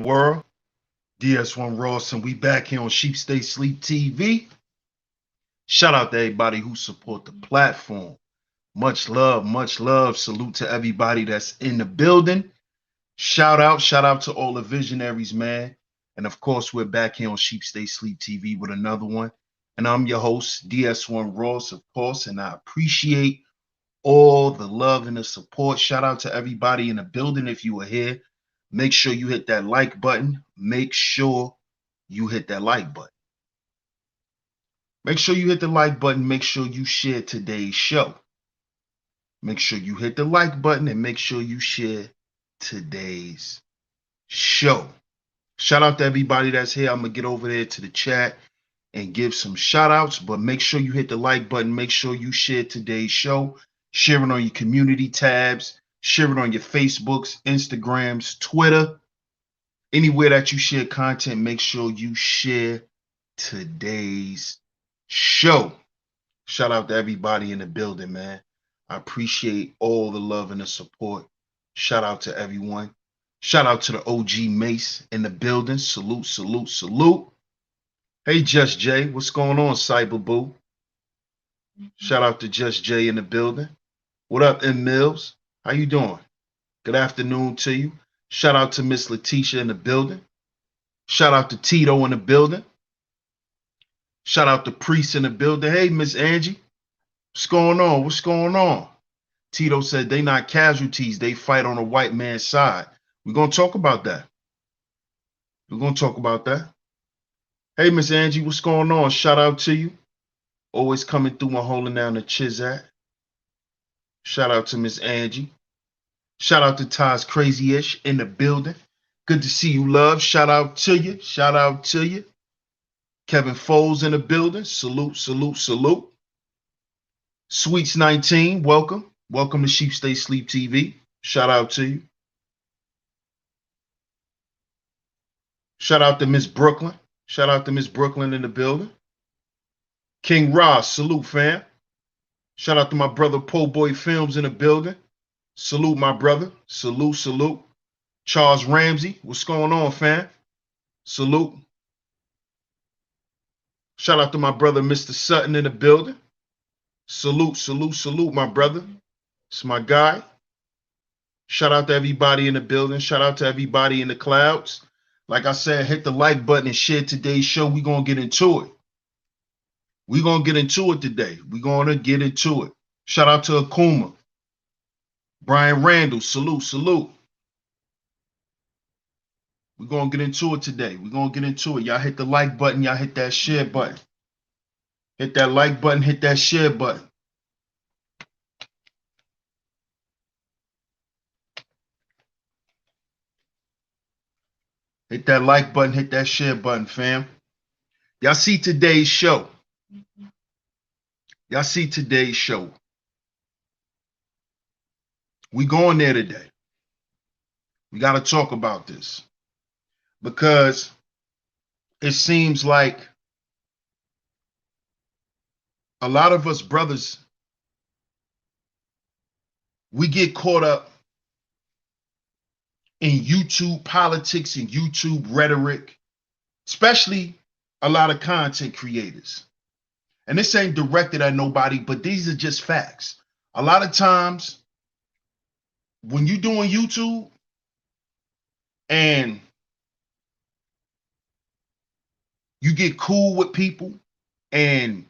world. DS1 Ross, and we back here on Stay Sleep TV. Shout out to everybody who support the platform. Much love, much love. Salute to everybody that's in the building. Shout out to all the visionaries, man. And of course, we're back here on Stay Sleep TV with another one. And I'm your host, DS1 Ross, of course, and I appreciate all the love and the support. Shout out to everybody in the building. If you are here, make sure you hit that like button. Make sure you hit that like button. Make sure you hit the like button. Make sure you share today's show. Make sure you hit the like button and make sure you share today's show. Shout out to everybody that's here. I'm going to get over there to the chat and give some shout outs, but make sure you hit the like button. Make sure you share today's show. Share it on your community tabs. Share it on your Facebooks, Instagrams, Twitter. Anywhere that you share content, make sure you share today's show. Shout out to everybody in the building, man. I appreciate all the love and the support. Shout out to everyone. Shout out to the OG Mace in the building. Salute, salute, salute. Hey, Just Jay, what's going on, Cyber Boo? Shout out to Just Jay in the building. What up, M Mills? How you doing? Good afternoon to you. Shout out to Miss Letitia in the building. Shout out to Tito in the building. Shout out to Priest in the building. Hey, Miss Angie, what's going on? What's going on? Tito said they not casualties. They fight on the white man's side. We're going to talk about that. We're going to talk about that. Hey, Miss Angie, what's going on? Shout out to you. Always coming through and holding down the Chizat. Shout out to Miss Angie. Shout out to Taz Crazy-ish in the building. Good to see you, love. Shout out to you. Shout out to you. Kevin Foles in the building. Salute, salute, salute. Sweets 19, welcome. Welcome to Stay Sleep TV. Shout out to you. Shout out to Miss Brooklyn. Shout out to Miss Brooklyn in the building. King Ross, salute, fam. Shout out to my brother Po Boy Films in the building. Salute, my brother. Salute, salute. Charles Ramsey, what's going on, fam? Salute. Shout out to my brother, Mr. Sutton in the building. Salute, salute, salute, my brother. It's my guy. Shout out to everybody in the building. Shout out to everybody in the clouds. Like I said, hit the like button and share today's show. We're going to get into it. We're going to get into it today. We're going to get into it. Shout out to Akuma. Brian Randall, salute, salute. We're going to get into it today. We're going to get into it. Y'all hit the like button. Y'all hit that share button. Hit that like button. Hit that share button. Hit that like button. Hit that share button, fam. Y'all see today's show. Y'all see today's show. We going there today. We got to talk about this because it seems like a lot of us brothers, we get caught up in YouTube politics and YouTube rhetoric, especially a lot of content creators. And this ain't directed at nobody, but these are just facts. A lot of times when you're doing YouTube and you get cool with people and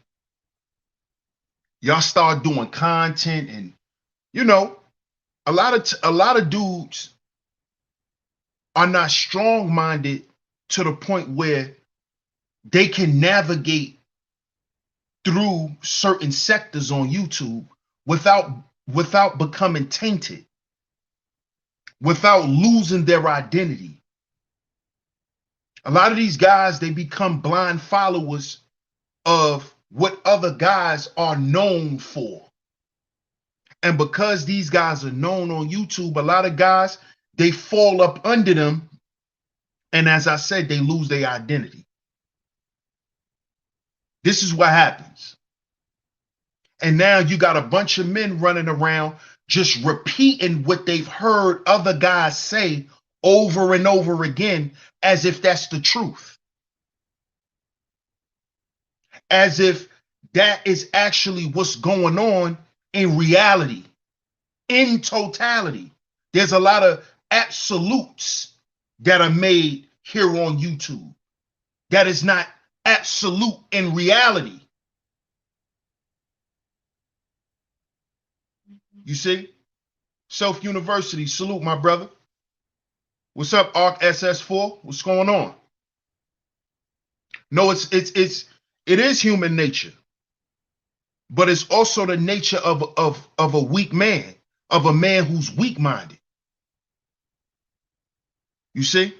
y'all start doing content, and you know, a lot of dudes are not strong-minded to the point where they can navigate through certain sectors on YouTube without becoming tainted, without losing their identity. A lot of these guys, they become blind followers of what other guys are known for. And because these guys are known on YouTube, a lot of guys, they fall up under them. And as I said, they lose their identity. This is what happens. And now you got a bunch of men running around just repeating what they've heard other guys say over and over again as if that's the truth, as if that is actually what's going on in reality, in totality. There's a lot of absolutes that are made here on YouTube that is not absolute in reality. You see? Self University, salute my brother. What's up, Arc SS4? What's going on? No, it is human nature, but it's also the nature of a weak man, of a man who's weak-minded. You see?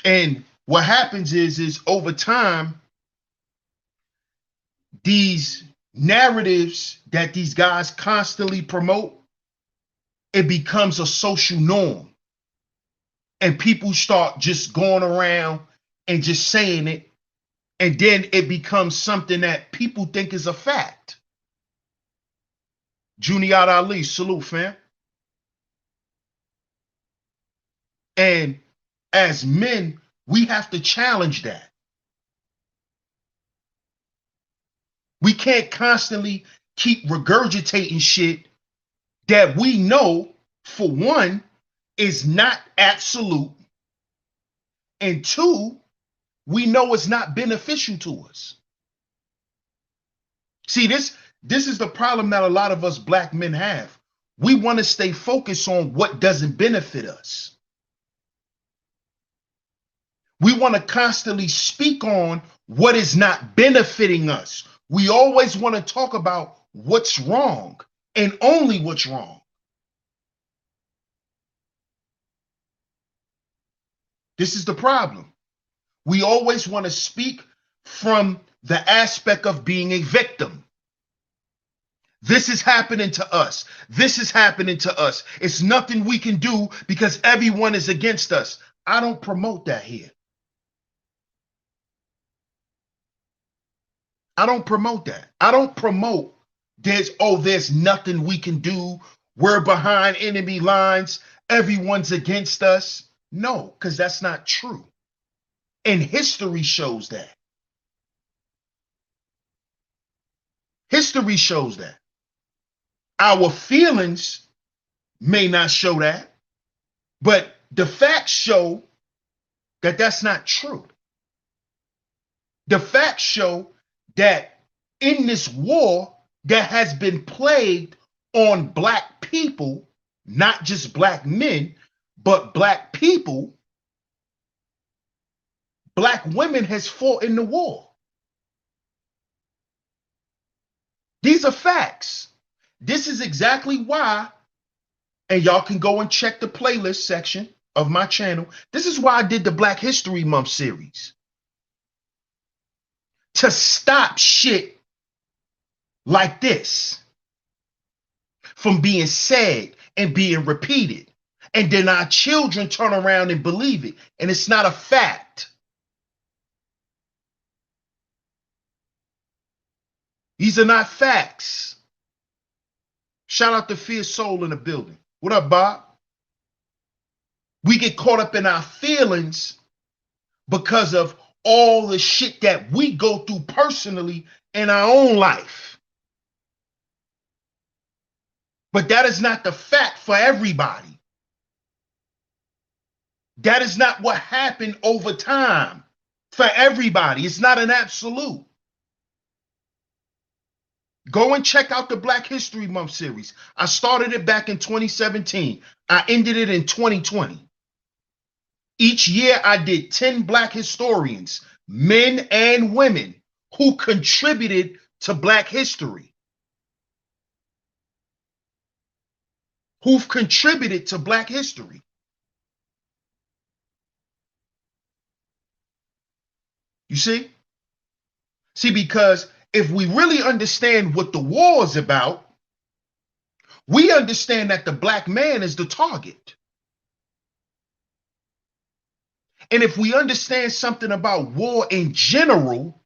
And what happens is over time, these narratives that these guys constantly promote, it becomes a social norm. And people start just going around and just saying it. And then it becomes something that people think is a fact. Junior Ali, salute, fam. And as men, we have to challenge that. We can't constantly keep regurgitating shit that we know, for one, is not absolute, and two, we know it's not beneficial to us. See, this is the problem that a lot of us black men have. We want to stay focused on what doesn't benefit us. We want to constantly speak on what is not benefiting us. We always want to talk about what's wrong and only what's wrong. This is the problem. We always want to speak from the aspect of being a victim. This is happening to us. This is happening to us. It's nothing we can do because everyone is against us. I don't promote that here. I don't promote that. I don't promote there's nothing we can do. We're behind enemy lines. Everyone's against us. No, because that's not true. And history shows that. History shows that. Our feelings may not show that, but the facts show that that's not true. The facts show that in this war that has been plagued on black people, not just black men, but black people, black women has fought in the war. These are facts. This is exactly why, and y'all can go and check the playlist section of my channel. This is why I did the Black History Month series. To stop shit like this from being said and being repeated. And then our children turn around and believe it. And it's not a fact. These are not facts. Shout out to Fierce Soul in the building. What up, Bob? We get caught up in our feelings because of all the shit that we go through personally in our own life. But that is not the fact for everybody. That is not what happened over time for everybody. It's not an absolute. Go and check out the Black History Month series. I started it back in 2017. I ended it in 2020. Each year I did 10 black historians, men and women, who contributed to black history. Who've contributed to black history. You see? See, because if we really understand what the war is about, we understand that the black man is the target. And if we understand something about war in general,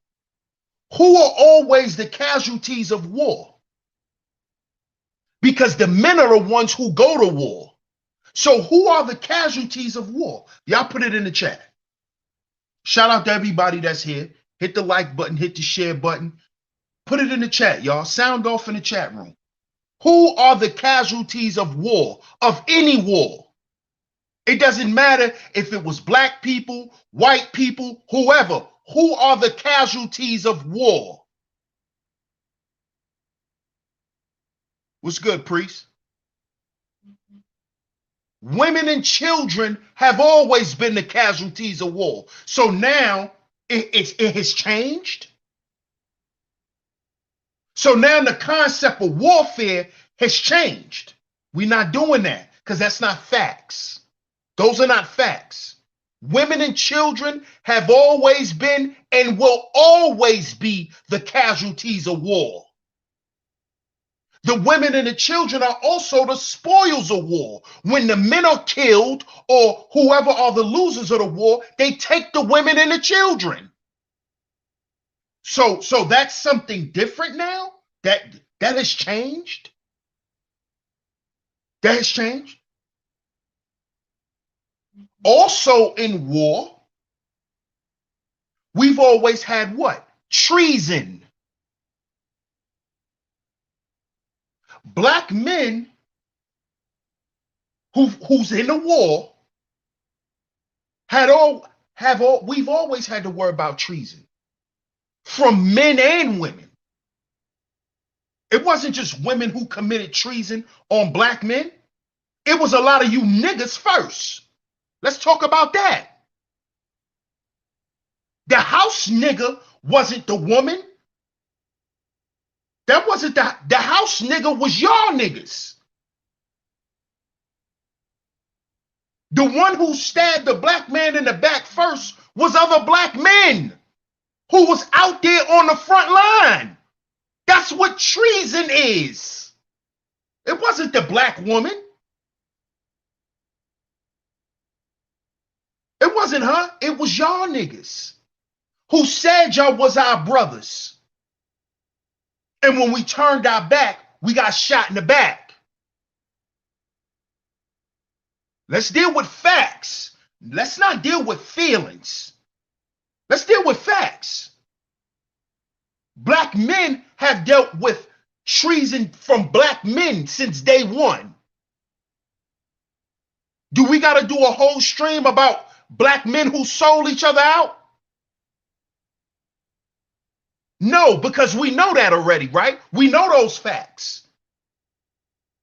who are always the casualties of war? Because the men are the ones who go to war. So who are the casualties of war? Y'all put it in the chat. Shout out to everybody that's here. Hit the like button, hit the share button. Put it in the chat, y'all. Sound off in the chat room. Who are the casualties of war, of any war? It doesn't matter if it was black people, white people, whoever. Who are the casualties of war? What's good, priest? Women and children have always been the casualties of war. So now it has changed. So now the concept of warfare has changed. We're not doing that because that's not facts. Those are not facts. Women and children have always been and will always be the casualties of war. The women and the children are also the spoils of war. When the men are killed or whoever are the losers of the war, they take the women and the children. So that's something different now? That has changed? That has changed? Also in war, we've always had what? Treason. Black men who's in the war we've always had to worry about treason from men and women. It wasn't just women who committed treason on black men. It was a lot of you niggas first. Let's talk about that. The house nigga wasn't the woman. That wasn't the house nigga was y'all niggas. The one who stabbed the black man in the back first was other black men who was out there on the front line. That's what treason is. It wasn't the black woman. It wasn't her. It was y'all niggas who said y'all was our brothers. And when we turned our back, we got shot in the back. Let's deal with facts. Let's not deal with feelings. Let's deal with facts. Black men have dealt with treason from black men since day one. Do we got to do a whole stream about black men who sold each other out? No, because we know that already, right? We know those facts.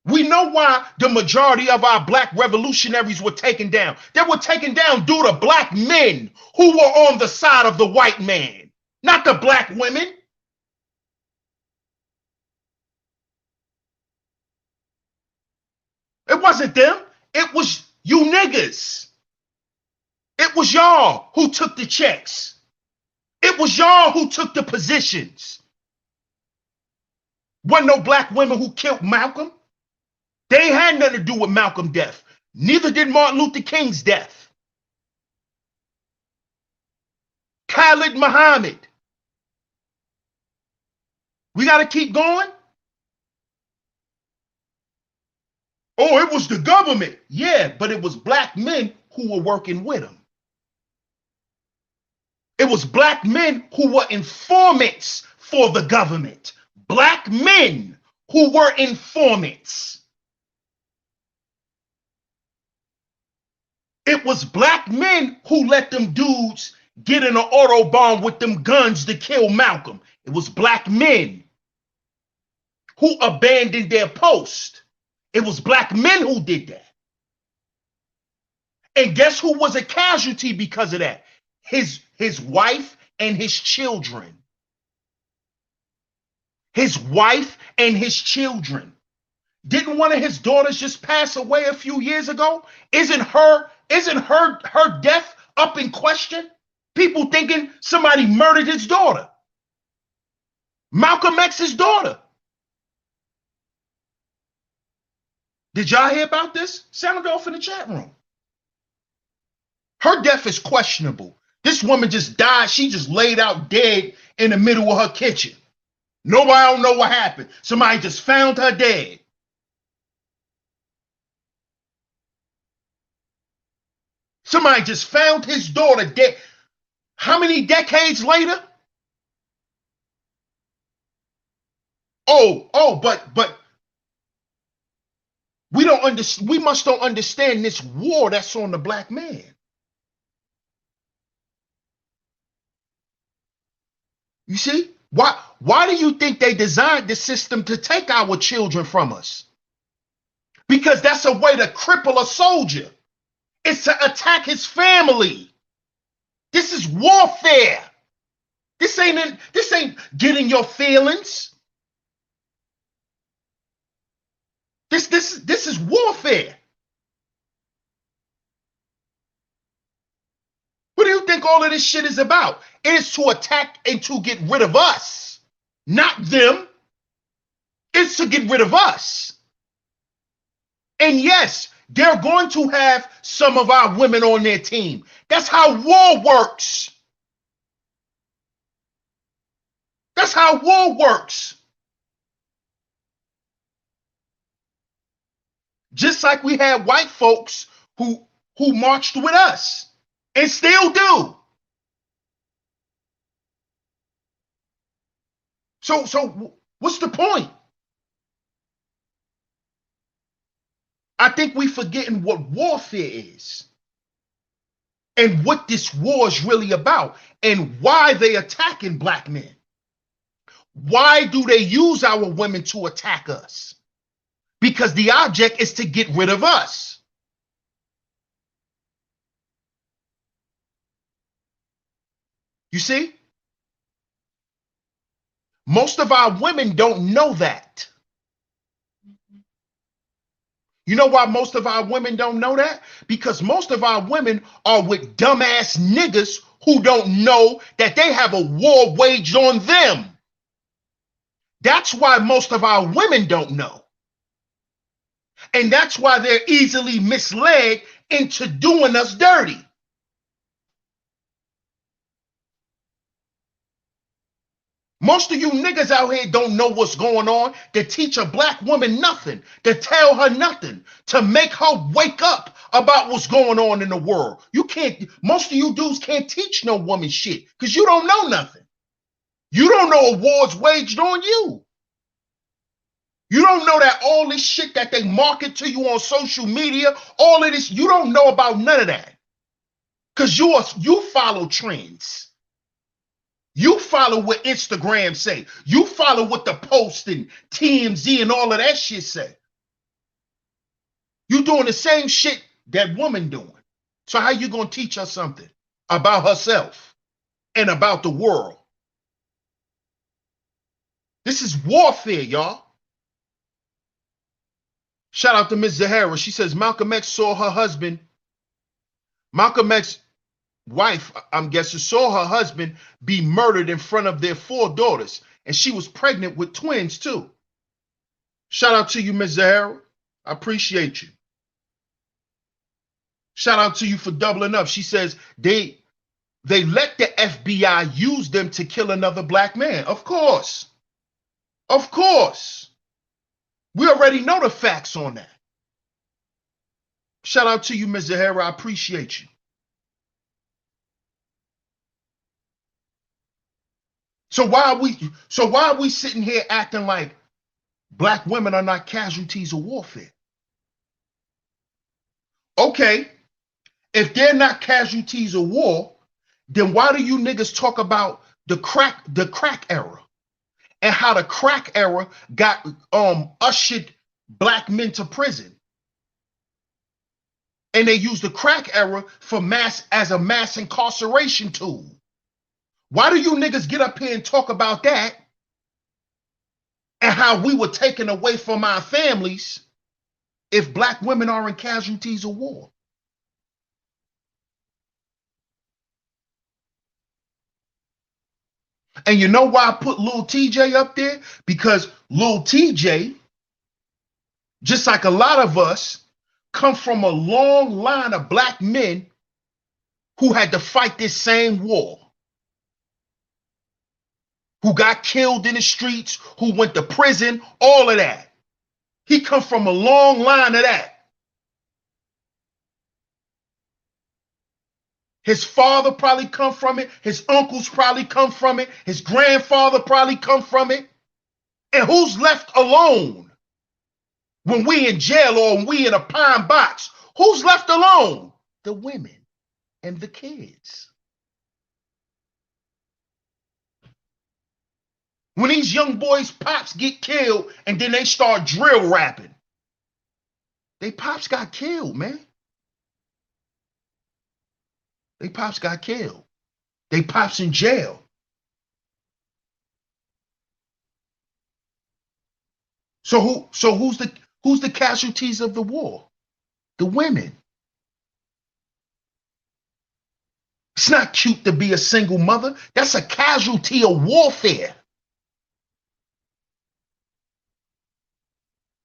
We know why the majority of our black revolutionaries were taken down. They were taken down due to black men who were on the side of the white man, not the black women. It wasn't them. It was you niggas. It was y'all who took the checks. It was y'all who took the positions. Wasn't no black women who killed Malcolm. They ain't had nothing to do with Malcolm's death. Neither did Martin Luther King's death. Khalid Muhammad. We got to keep going? Oh, it was the government. Yeah, but it was black men who were working with them. It was black men who were informants for the government. Black men who were informants. It was black men who let them dudes get in an autobahn with them guns to kill Malcolm. It was black men who abandoned their post. It was black men who did that. And guess who was a casualty because of that? His wife and his children. His wife and his children. Didn't one of his daughters just pass away a few years ago? Isn't her death up in question? People thinking somebody murdered his daughter. Malcolm X's daughter. Did y'all hear about this? Sound off in the chat room. Her death is questionable. This woman just died. She just laid out dead in the middle of her kitchen. Nobody don't know what happened. Somebody just found her dead. Somebody just found his daughter dead. How many decades later? But we don't understand. We must don't understand this war that's on the black man. You see? Why do you think they designed the system to take our children from us? Because that's a way to cripple a soldier. It's to attack his family. This is warfare. This ain't getting your feelings. This is warfare. What do you think all of this shit is about? It's to attack and to get rid of us, not them. It's to get rid of us. And yes, they're going to have some of our women on their team. That's how war works. That's how war works. Just like we had white folks who marched with us and still do. So what's the point? I think we forgetting what warfare is and what this war is really about and why they attacking black men. Why do they use our women to attack us? Because the object is to get rid of us. You see? Most of our women don't know that. You know why most of our women don't know that? Because most of our women are with dumbass niggas who don't know that they have a war waged on them. That's why most of our women don't know. And that's why they're easily misled into doing us dirty. Most of you niggas out here don't know what's going on, to teach a black woman nothing, to tell her nothing, to make her wake up about what's going on in the world. You can't, most of you dudes can't teach no woman shit because you don't know nothing. You don't know a war's waged on you. You don't know that all this shit that they market to you on social media, all of this, you don't know about none of that. Because you follow trends. You follow what Instagram say. You follow what the Post and TMZ and all of that shit say. You doing the same shit that woman doing. So how you gonna teach her something about herself and about the world? This is warfare, y'all. Shout out to Miss Zahara. She says Malcolm X saw her husband. Malcolm X wife, I'm guessing, saw her husband be murdered in front of their 4 daughters, and she was pregnant with twins too. Shout out to you, Ms. Zahara. I appreciate you. Shout out to you for doubling up. She says they let the FBI use them to kill another black man. Of course. Of course. We already know the facts on that. Shout out to you, Ms. Zahara. I appreciate you. So why are we sitting here acting like black women are not casualties of warfare? Okay, if they're not casualties of war, then why do you niggas talk about the crack era and how the crack era got ushered black men to prison? And they used the crack era for as a mass incarceration tool. Why do you niggas get up here and talk about that and how we were taken away from our families if black women aren't casualties of war? And you know why I put Lil TJ up there? Because Lil TJ, just like a lot of us, come from a long line of black men who had to fight this same war, who got killed in the streets, who went to prison, all of that. He come from a long line of that. His father probably come from it. His uncles probably come from it. His grandfather probably come from it. And who's left alone when we in jail or when we in a pine box? Who's left alone? The women and the kids. When these young boys' pops get killed and then they start drill rapping, they pops got killed, man. They pops got killed. They pops in jail. So who's the casualties of the war? The women. It's not cute to be a single mother. That's a casualty of warfare.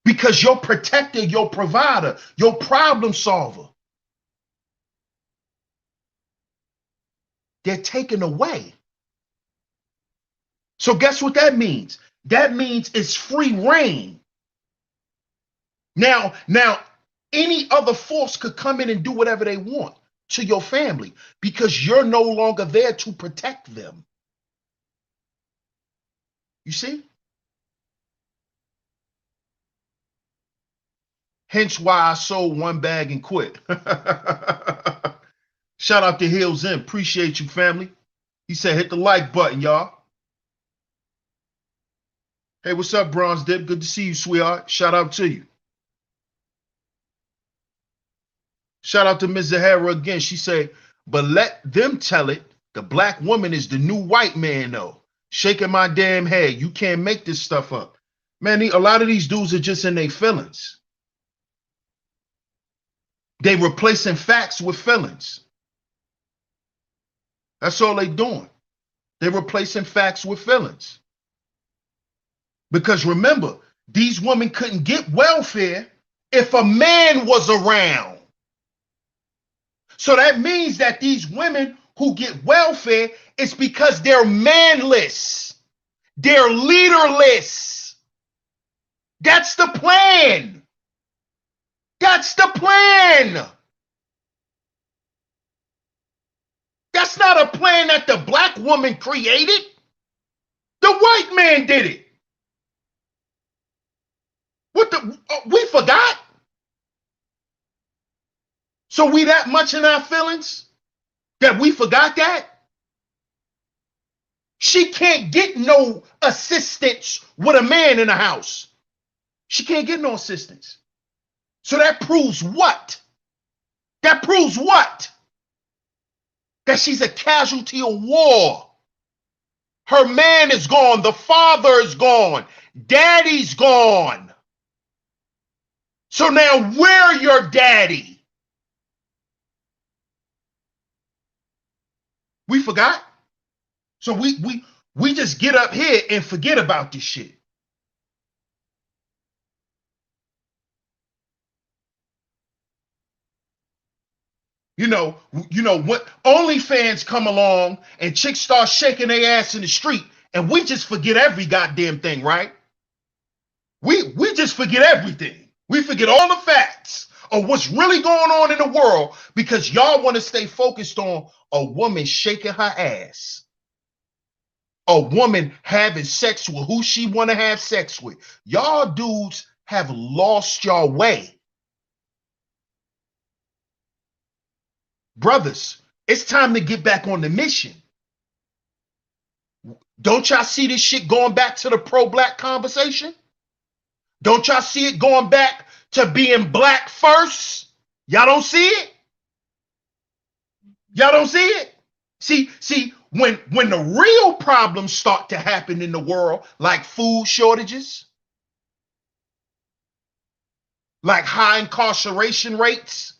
Because your protector, your provider, your problem solver, they're taken away. So guess what that means? That means it's free reign. Now, any other force could come in and do whatever they want to your family because you're no longer there to protect them. You see? Hence why I sold one bag and quit. Shout out to Hills In. Appreciate you, family. He said, hit the like button, y'all. Hey, what's up, Bronze Dip? Good to see you, sweetheart. Shout out to you. Shout out to Ms. Zahara again. She said, but let them tell it. The black woman is the new white man, though. Shaking my damn head. You can't make this stuff up. Man, a lot of these dudes are just in their feelings. They replacing facts with feelings. That's all they doing. They're replacing facts with feelings. Because remember, these women couldn't get welfare if a man was around. So that means that these women who get welfare, it's because they're manless. They're leaderless. That's the plan. That's the plan. That's not a plan that the black woman created. The white man did it. We forgot? So we that much in our feelings that we forgot that? She can't get no assistance with a man in the house. She can't get no assistance. So that proves what? That proves what? That she's a casualty of war. Her man is gone. The father is gone. Daddy's gone. So now we're your daddy. We forgot. So we just get up here and forget about this shit. You know what? OnlyFans come along and chicks start shaking their ass in the street, and we just forget every goddamn thing, right? We just forget everything. We forget all the facts of what's really going on in the world because y'all want to stay focused on a woman shaking her ass. A woman having sex with who she want to have sex with. Y'all dudes have lost your way. Brothers, it's time to get back on the mission. Don't y'all see this shit going back to the pro-black conversation? Don't y'all see it going back to being black first? Y'all don't see it? Y'all don't see it? See, when the real problems start to happen in the world, like food shortages, like high incarceration rates,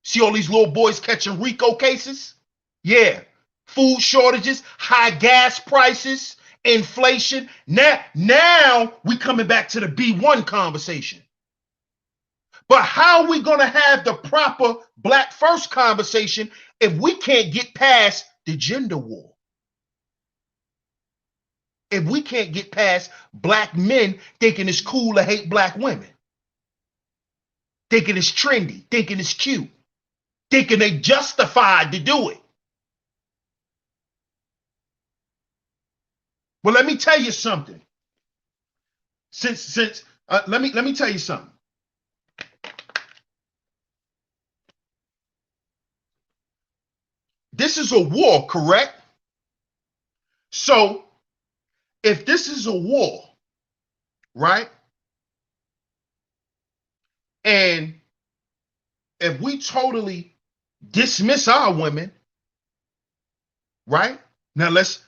see all these little boys catching RICO cases? Yeah. Food shortages, high gas prices, inflation. Now we coming back to the B1 conversation. But how are we going to have the proper black first conversation if we can't get past the gender war? If we can't get past black men thinking it's cool to hate black women, thinking it's trendy, thinking it's cute. thinking they justified to do it. Well, let me tell you something. Let me tell you something. This is a war, correct? So if this is a war, right? And if we totally dismiss our women, right? Now let's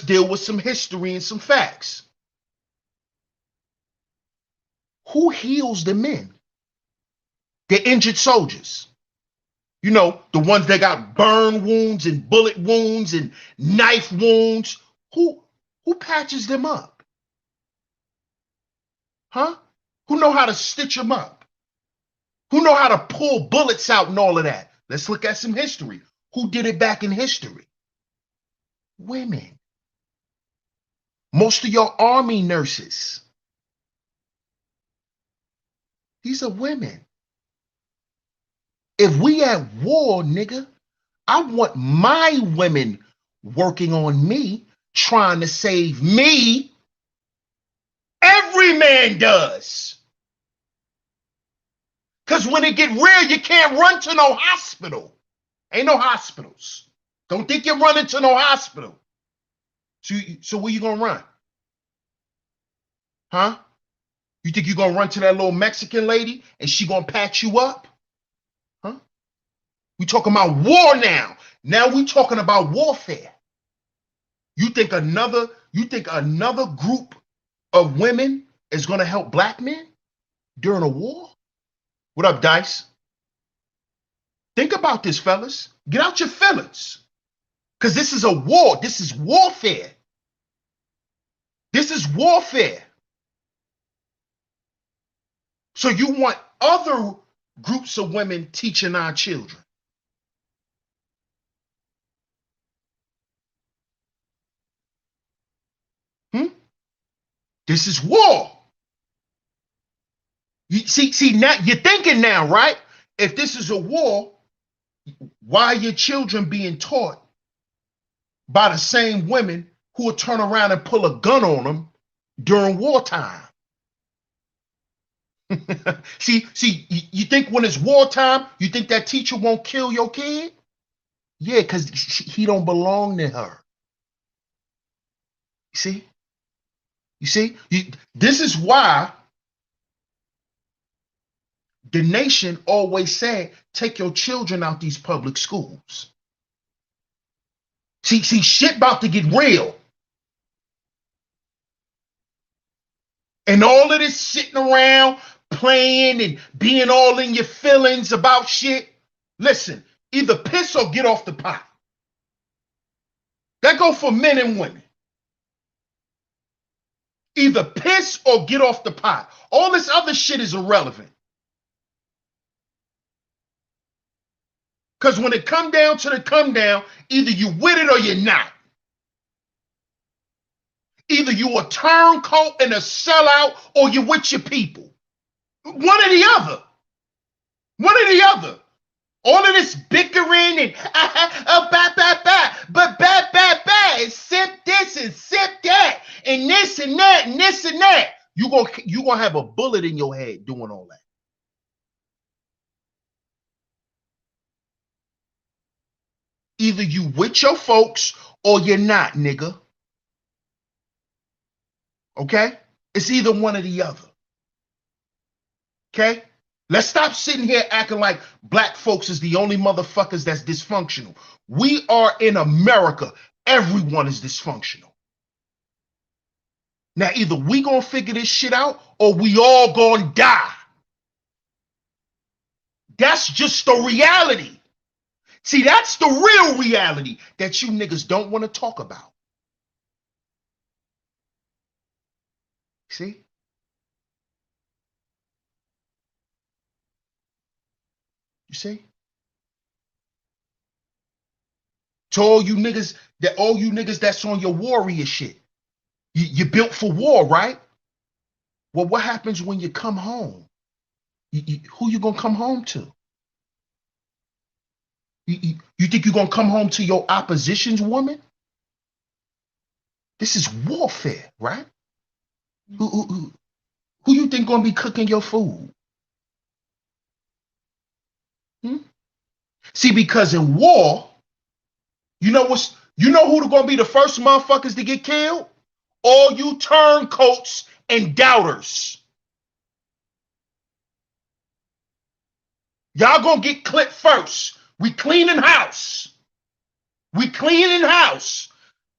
deal with some history and some facts. Who heals the men? The injured soldiers. You know, the ones that got burn wounds and bullet wounds and knife wounds. Who patches them up? Huh? Who know how to stitch them up? Who know how to pull bullets out and all of that? Let's look at some history. Who did it back in history? Women. Most of your army nurses, these are women. If we at war, nigga, I want my women working on me, trying to save me. Every man does. Because when it get real, you can't run to no hospital. Ain't no hospitals. Don't think you're running to no hospital. So where you gonna run? Huh? You think you're gonna run to that little Mexican lady and she gonna patch you up? Huh? We talking about war now. Now we talking about warfare. You think another group of women is gonna help black men during a war? What up, Dice? Think about this, fellas. Get out your feelings. Because this is a war. This is warfare. This is warfare. So you want other groups of women teaching our children. This is war. You see now you're thinking now, right? If this is a war, why are your children being taught by the same women who will turn around and pull a gun on them during wartime? see, you think when it's wartime, you think that teacher won't kill your kid? Yeah, because he don't belong to her. You see, this is why the nation always said, take your children out these public schools. See, shit about to get real. And all of this sitting around playing and being all in your feelings about shit. Listen, either piss or get off the pot. That go for men and women. Either piss or get off the pot. All this other shit is irrelevant. Because when it come down to the come down, either you with it or you're not. Either you a turncoat and a sellout or you with your people. One or the other. One or the other. All of this bickering and and sip this and sip that and this and that and this and that. You gonna have a bullet in your head doing all that. Either you with your folks or you're not, nigga. Okay? It's either one or the other. Okay? Let's stop sitting here acting like black folks is the only motherfuckers that's dysfunctional. We are in America. Everyone is dysfunctional. Now, either we gonna figure this shit out or we all gonna die. That's just the reality. See, that's the real reality that you niggas don't want to talk about. See? You see? To all you niggas that's on your warrior shit. You built for war, right? Well, what happens when you come home? Who you gonna come home to? You think you're going to come home to your opposition's woman? This is warfare, right? Who you think going to be cooking your food? Hmm? See, because in war, you know who going to be the first motherfuckers to get killed? All you turncoats and doubters. Y'all gonna get clipped first. We cleaning house. We cleaning house.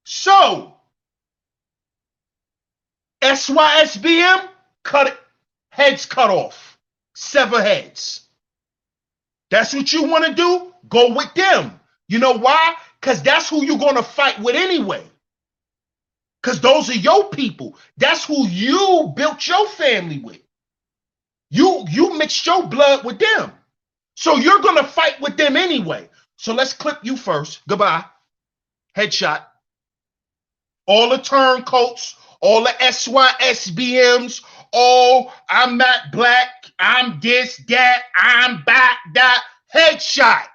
So, SYSBM, cut it, heads cut off. Sever heads. That's what you want to do? Go with them. You know why? Because that's who you're going to fight with anyway. Because those are your people. That's who you built your family with. You mixed your blood with them. So you're going to fight with them anyway. So let's clip you first. Goodbye. Headshot. All the turncoats, all the SYSBMs, oh, I'm not black, I'm this, that, I'm that. Headshot.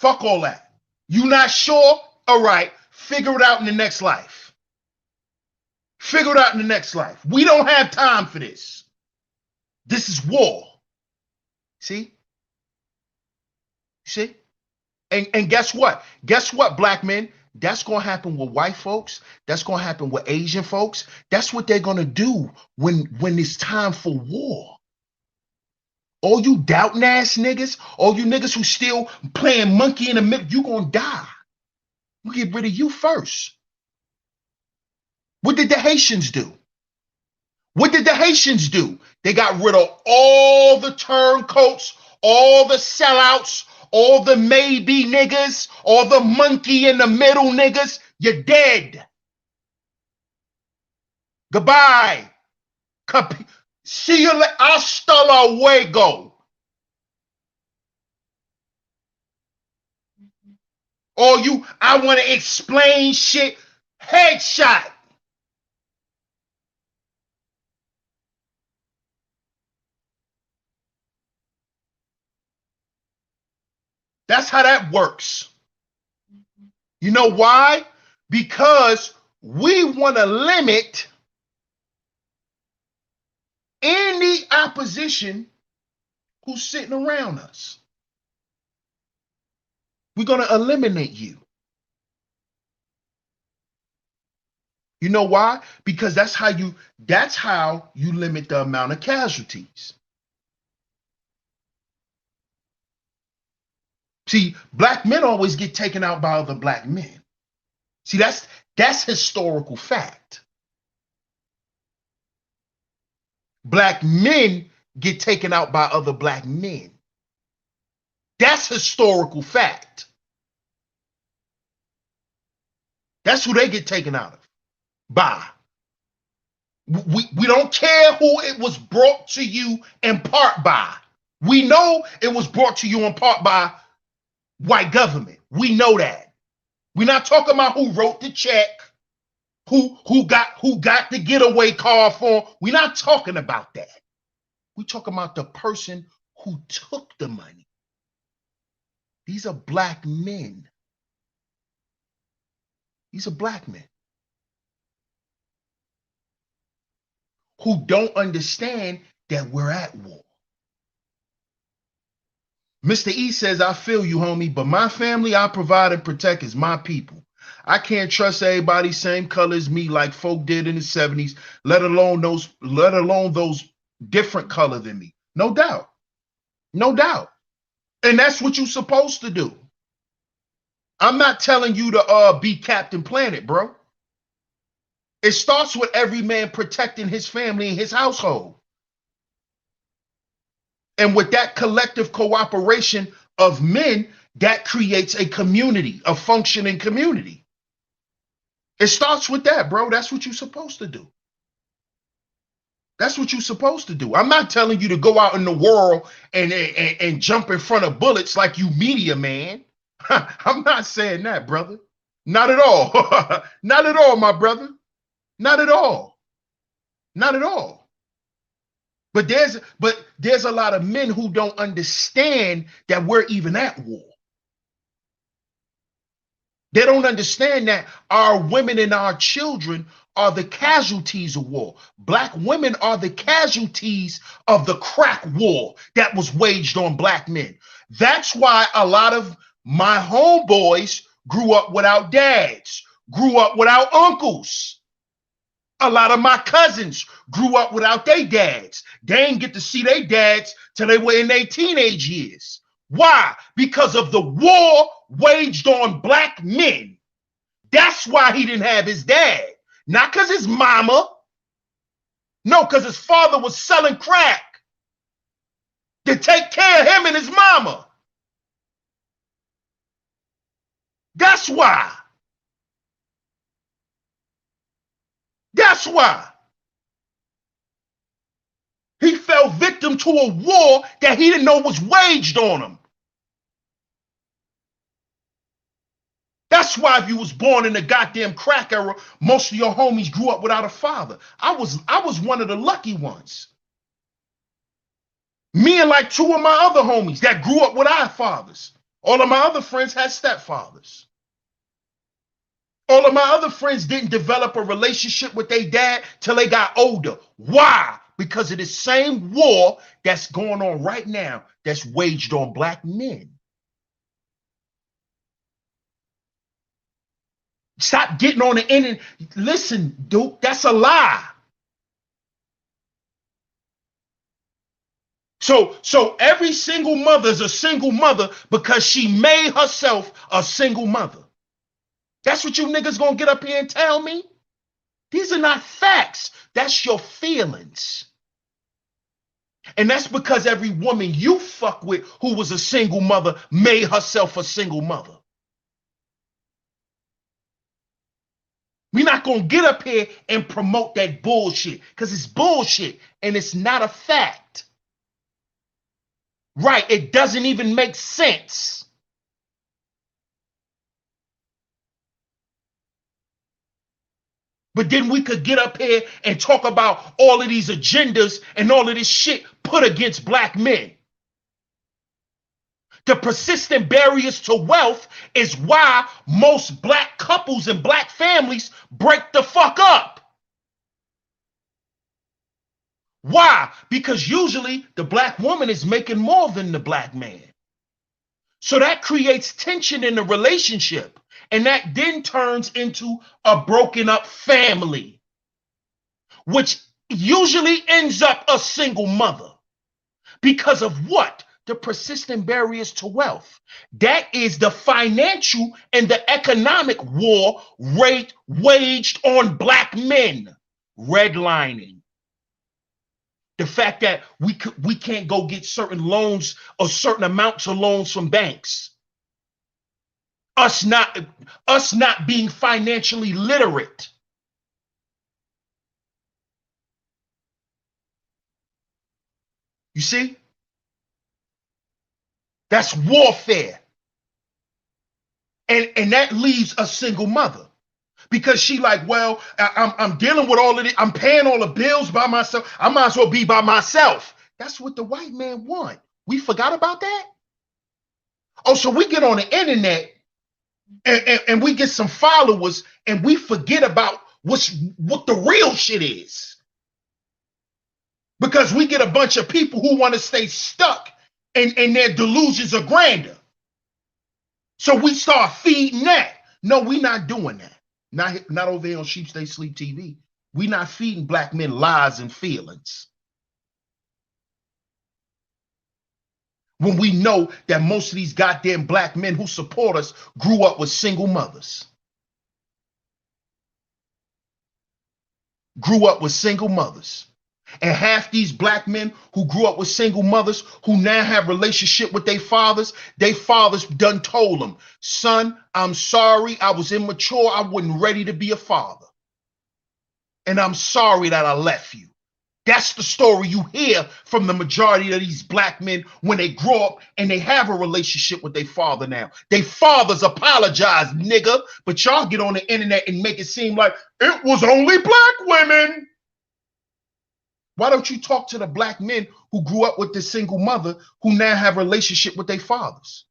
Fuck all that. You not sure? All right, figure it out in the next life. Figure it out in the next life. We don't have time for this. This is war. See? See? And guess what? Guess what, black men? That's going to happen with white folks. That's going to happen with Asian folks. That's what they're going to do when it's time for war. All you doubting ass niggas, all you niggas who still playing monkey in the middle, you going to die. We'll get rid of you first. What did the Haitians do? What did the Haitians do? They got rid of all the turncoats, all the sellouts, all the maybe niggas, all the monkey in the middle niggas. You're dead. Goodbye. See you later. Hasta luego. Or you, I want to explain shit. Headshot. That's how that works. You know why? Because we want to limit any opposition who's sitting around us. We're going to eliminate you. You know why? Because that's how you limit the amount of casualties. See, black men always get taken out by other black men. See, that's historical fact. Black men get taken out by other black men. That's historical fact. That's who they get taken out of. By. We don't care who it was brought to you in part by. We know it was brought to you in part by white government. We know that. We're not talking about who wrote the check, who got the getaway car for. We're not talking about that. We're talking about the person who took the money. These are black men. These are black men who don't understand that we're at war. Mr. E says, I feel you, homie, but my family I provide and protect is my people. I can't trust everybody same color as me like folk did in the 70s, let alone those different color than me. No doubt. No doubt. And that's what you're supposed to do. I'm not telling you to be Captain Planet, bro. It starts with every man protecting his family and his household. And with that collective cooperation of men, that creates a community, a functioning community. It starts with that, bro. That's what you're supposed to do. That's what you're supposed to do. I'm not telling you to go out in the world and jump in front of bullets like you media man. I'm not saying that, brother. Not at all. Not at all, my brother. Not at all. Not at all. But there's a lot of men who don't understand that we're even at war. They don't understand that our women and our children are the casualties of war. Black women are the casualties of the crack war that was waged on black men. That's why a lot of my homeboys grew up without dads, grew up without uncles. A lot of my cousins grew up without their dads. They didn't get to see their dads till they were in their teenage years. Why? Because of the war waged on black men. That's why he didn't have his dad. Not because his mama. No, because his father was selling crack to take care of him and his mama. That's why. That's why. He fell victim to a war that he didn't know was waged on him. That's why if you was born in the goddamn crack era, most of your homies grew up without a father. I was one of the lucky ones. Me and like two of my other homies that grew up without fathers. All of my other friends had stepfathers. All of my other friends didn't develop a relationship with their dad till they got older. Why? Because of the same war that's going on right now that's waged on black men. Stop getting on the internet. Listen, dude, that's a lie. So every single mother is a single mother because she made herself a single mother. That's what you niggas gonna get up here and tell me? These are not facts. That's your feelings. And that's because every woman you fuck with who was a single mother made herself a single mother. We're not going to get up here and promote that bullshit because it's bullshit and it's not a fact. Right? It doesn't even make sense. But then we could get up here and talk about all of these agendas and all of this shit put against black men. The persistent barriers to wealth is why most black couples and black families break the fuck up. Why? Because usually the black woman is making more than the black man. So that creates tension in the relationship. And that then turns into a broken up family, which usually ends up a single mother. Because of what? The persistent barriers to wealth. That is the financial and the economic war waged on black men. Redlining. The fact that we can't go get certain loans or certain amounts of loans from banks. Us not being financially literate. You see? That's warfare. And that leaves a single mother. Because she like, well, I'm dealing with all of it. I'm paying all the bills by myself. I might as well be by myself. That's what the white man want. We forgot about that? Oh, so we get on the internet and we get some followers and we forget about what the real shit is. Because we get a bunch of people who want to stay stuck and their delusions are grandeur. So we start feeding that. No, we're not doing that. Not over here on Sheep Stay Sleep TV. We're not feeding black men lies and feelings. When we know that most of these goddamn black men who support us grew up with single mothers. Grew up with single mothers. And half these black men who grew up with single mothers who now have relationship with their fathers done told them, son, I'm sorry, I was immature, I wasn't ready to be a father. And I'm sorry that I left you. That's the story you hear from the majority of these black men when they grow up and they have a relationship with their father now. Their fathers apologize, nigga, but y'all get on the internet and make it seem like it was only black women. Why don't you talk to the black men who grew up with this single mother who now have a relationship with their fathers?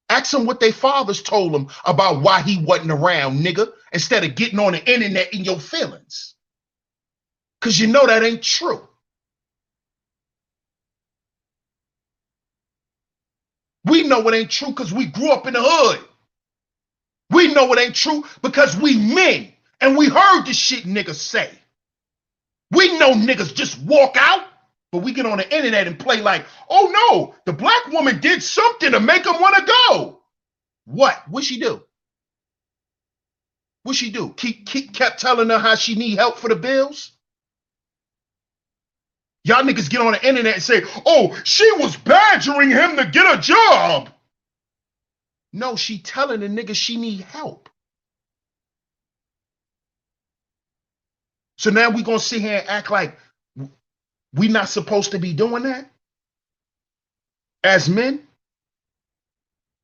Ask them what their fathers told them about why he wasn't around, nigga, instead of getting on the internet in your feelings. Because you know that ain't true. We know it ain't true because we grew up in the hood. We know it ain't true because we men and we heard the shit niggas say. We know niggas just walk out, but we get on the internet and play like, oh no, the black woman did something to make them want to go. What? What'd she do? What'd she do? Kept telling her how she need help for the bills? Y'all niggas get on the internet and say, oh, she was badgering him to get a job. No, she telling the nigga she need help. So now we gonna sit here and act like we not supposed to be doing that? As men?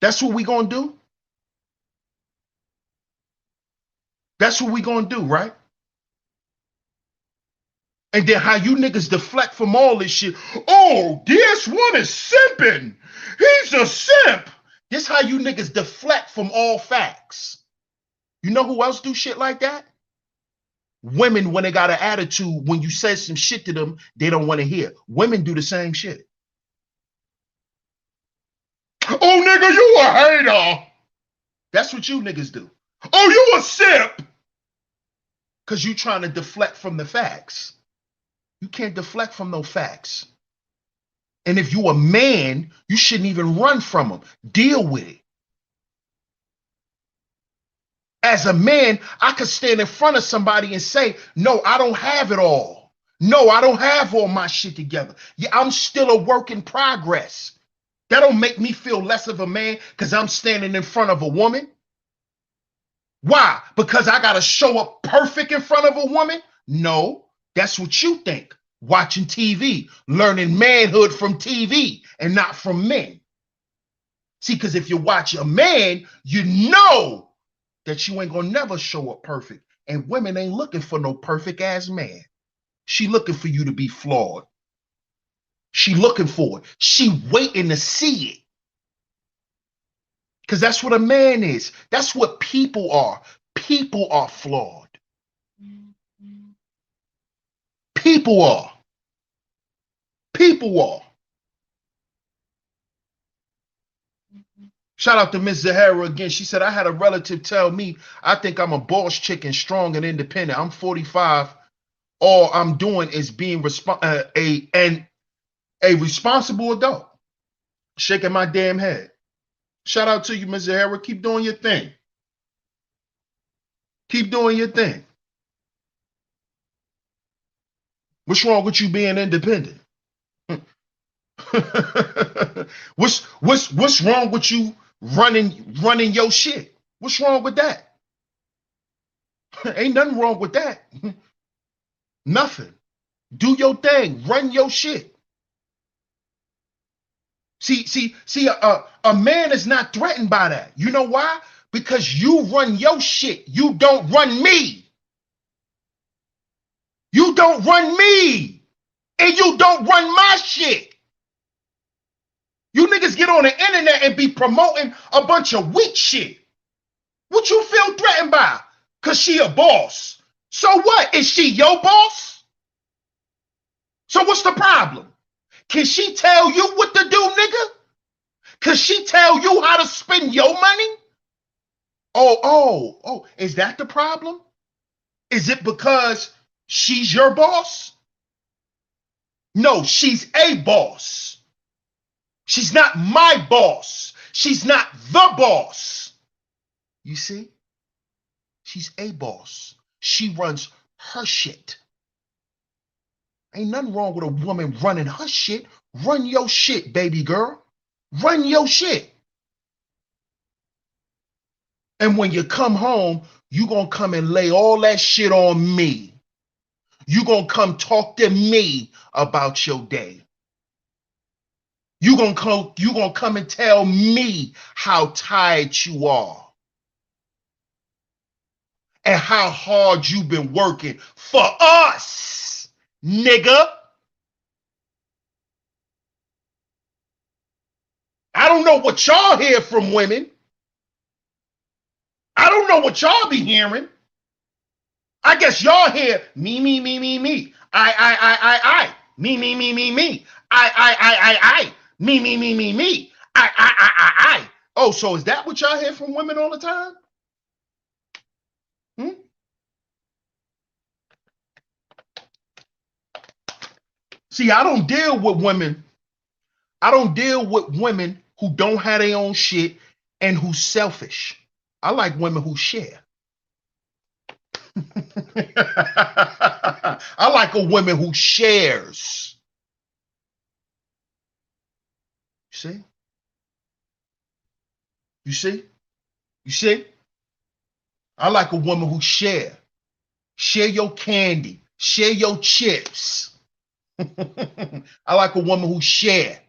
That's what we gonna do? That's what we gonna do, right? And then how you niggas deflect from all this shit. Oh, this one is simping. He's a simp. This how you niggas deflect from all facts. You know who else do shit like that? Women, when they got an attitude, when you say some shit to them, they don't want to hear. Women do the same shit. Oh, nigga, you a hater. That's what you niggas do. Oh, you a simp. Because you trying to deflect from the facts. You can't deflect from no facts. And if you a man, you shouldn't even run from them. Deal with it. As a man, I could stand in front of somebody and say, no, I don't have it all. No, I don't have all my shit together. Yeah, I'm still a work in progress. That don't make me feel less of a man because I'm standing in front of a woman. Why? Because I got to show up perfect in front of a woman? No, that's what you think. Watching TV, learning manhood from TV and not from men. See, because if you watch a man, you know that you ain't gonna never show up perfect. And women ain't looking for no perfect ass man. She looking for you to be flawed. She looking for it. She waiting to see it. Because that's what a man is. That's what people are. People are flawed. People are. People are. Shout out to Miss Zahara again. She said, I had a relative tell me, I think I'm a boss chick and strong and independent. I'm 45. All I'm doing is being a responsible adult. Shaking my damn head. Shout out to you, Miss Zahara. Keep doing your thing. Keep doing your thing. What's wrong with you being independent? what's wrong with you running your shit? What's wrong with that? Ain't nothing wrong with that. Nothing. Do your thing. Run your shit. See, a man is not threatened by that. You know why? Because you run your shit. You don't run me. You don't run me. And you don't run my shit. You niggas get on the internet and be promoting a bunch of weak shit. What you feel threatened by? Because she a boss. So what? Is she your boss? So what's the problem? Can she tell you what to do, nigga? Can she tell you how to spend your money? Oh, is that the problem? Is it because she's your boss? No, she's a boss. She's not my boss. She's not the boss. You see? She's a boss. She runs her shit. Ain't nothing wrong with a woman running her shit. Run your shit, baby girl. Run your shit. And when you come home, you gonna come and lay all that shit on me. You gonna come talk to me about your day. You gonna come and tell me how tired you are. And how hard you've been working for us, nigga. I don't know what y'all hear from women. I don't know what y'all be hearing. I guess y'all hear me, me, me, me, me. I. Me, me, me, me, me. I. Me, me, me, me, me. I. Oh, so is that what y'all hear from women all the time? Hmm? See, I don't deal with women. I don't deal with women who don't have their own shit and who's selfish. I like women who share. I like a woman who shares. You see? You see? You see? I like a woman who share. Share your candy. Share your chips. I like a woman who share.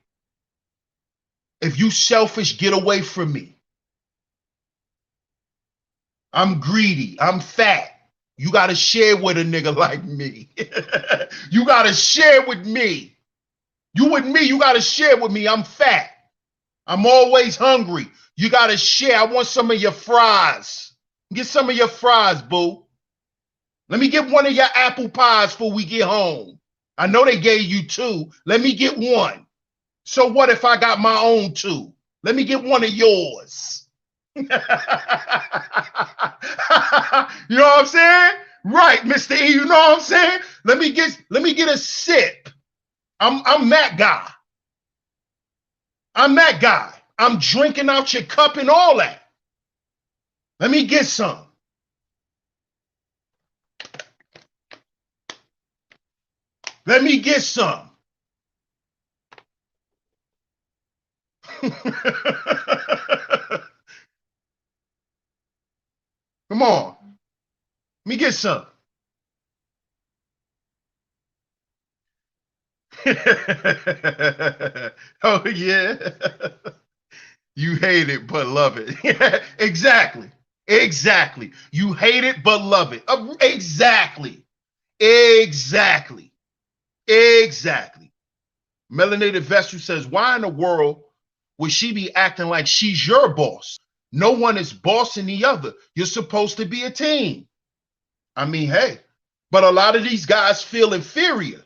If you selfish, get away from me. I'm greedy. I'm fat. You got to share with a nigga like me. You got to share with me. You with me, you got to share with me. I'm fat. I'm always hungry. You got to share. I want some of your fries. Get some of your fries, boo. Let me get one of your apple pies before we get home. I know they gave you two. Let me get one. So what if I got my own two? Let me get one of yours. You know what I'm saying? Right, Mr. E, you know what I'm saying? Let me get a sip. I'm that guy. I'm that guy. I'm drinking out your cup and all that. Let me get some. Let me get some. Come on. Let me get some. Oh, yeah. You hate it, but love it. Exactly. Exactly. You hate it, but love it. Exactly. Exactly. Exactly. Melanated Vestal says, why in the world would she be acting like she's your boss? No one is bossing the other. You're supposed to be a team. I mean, hey, but a lot of these guys feel inferior.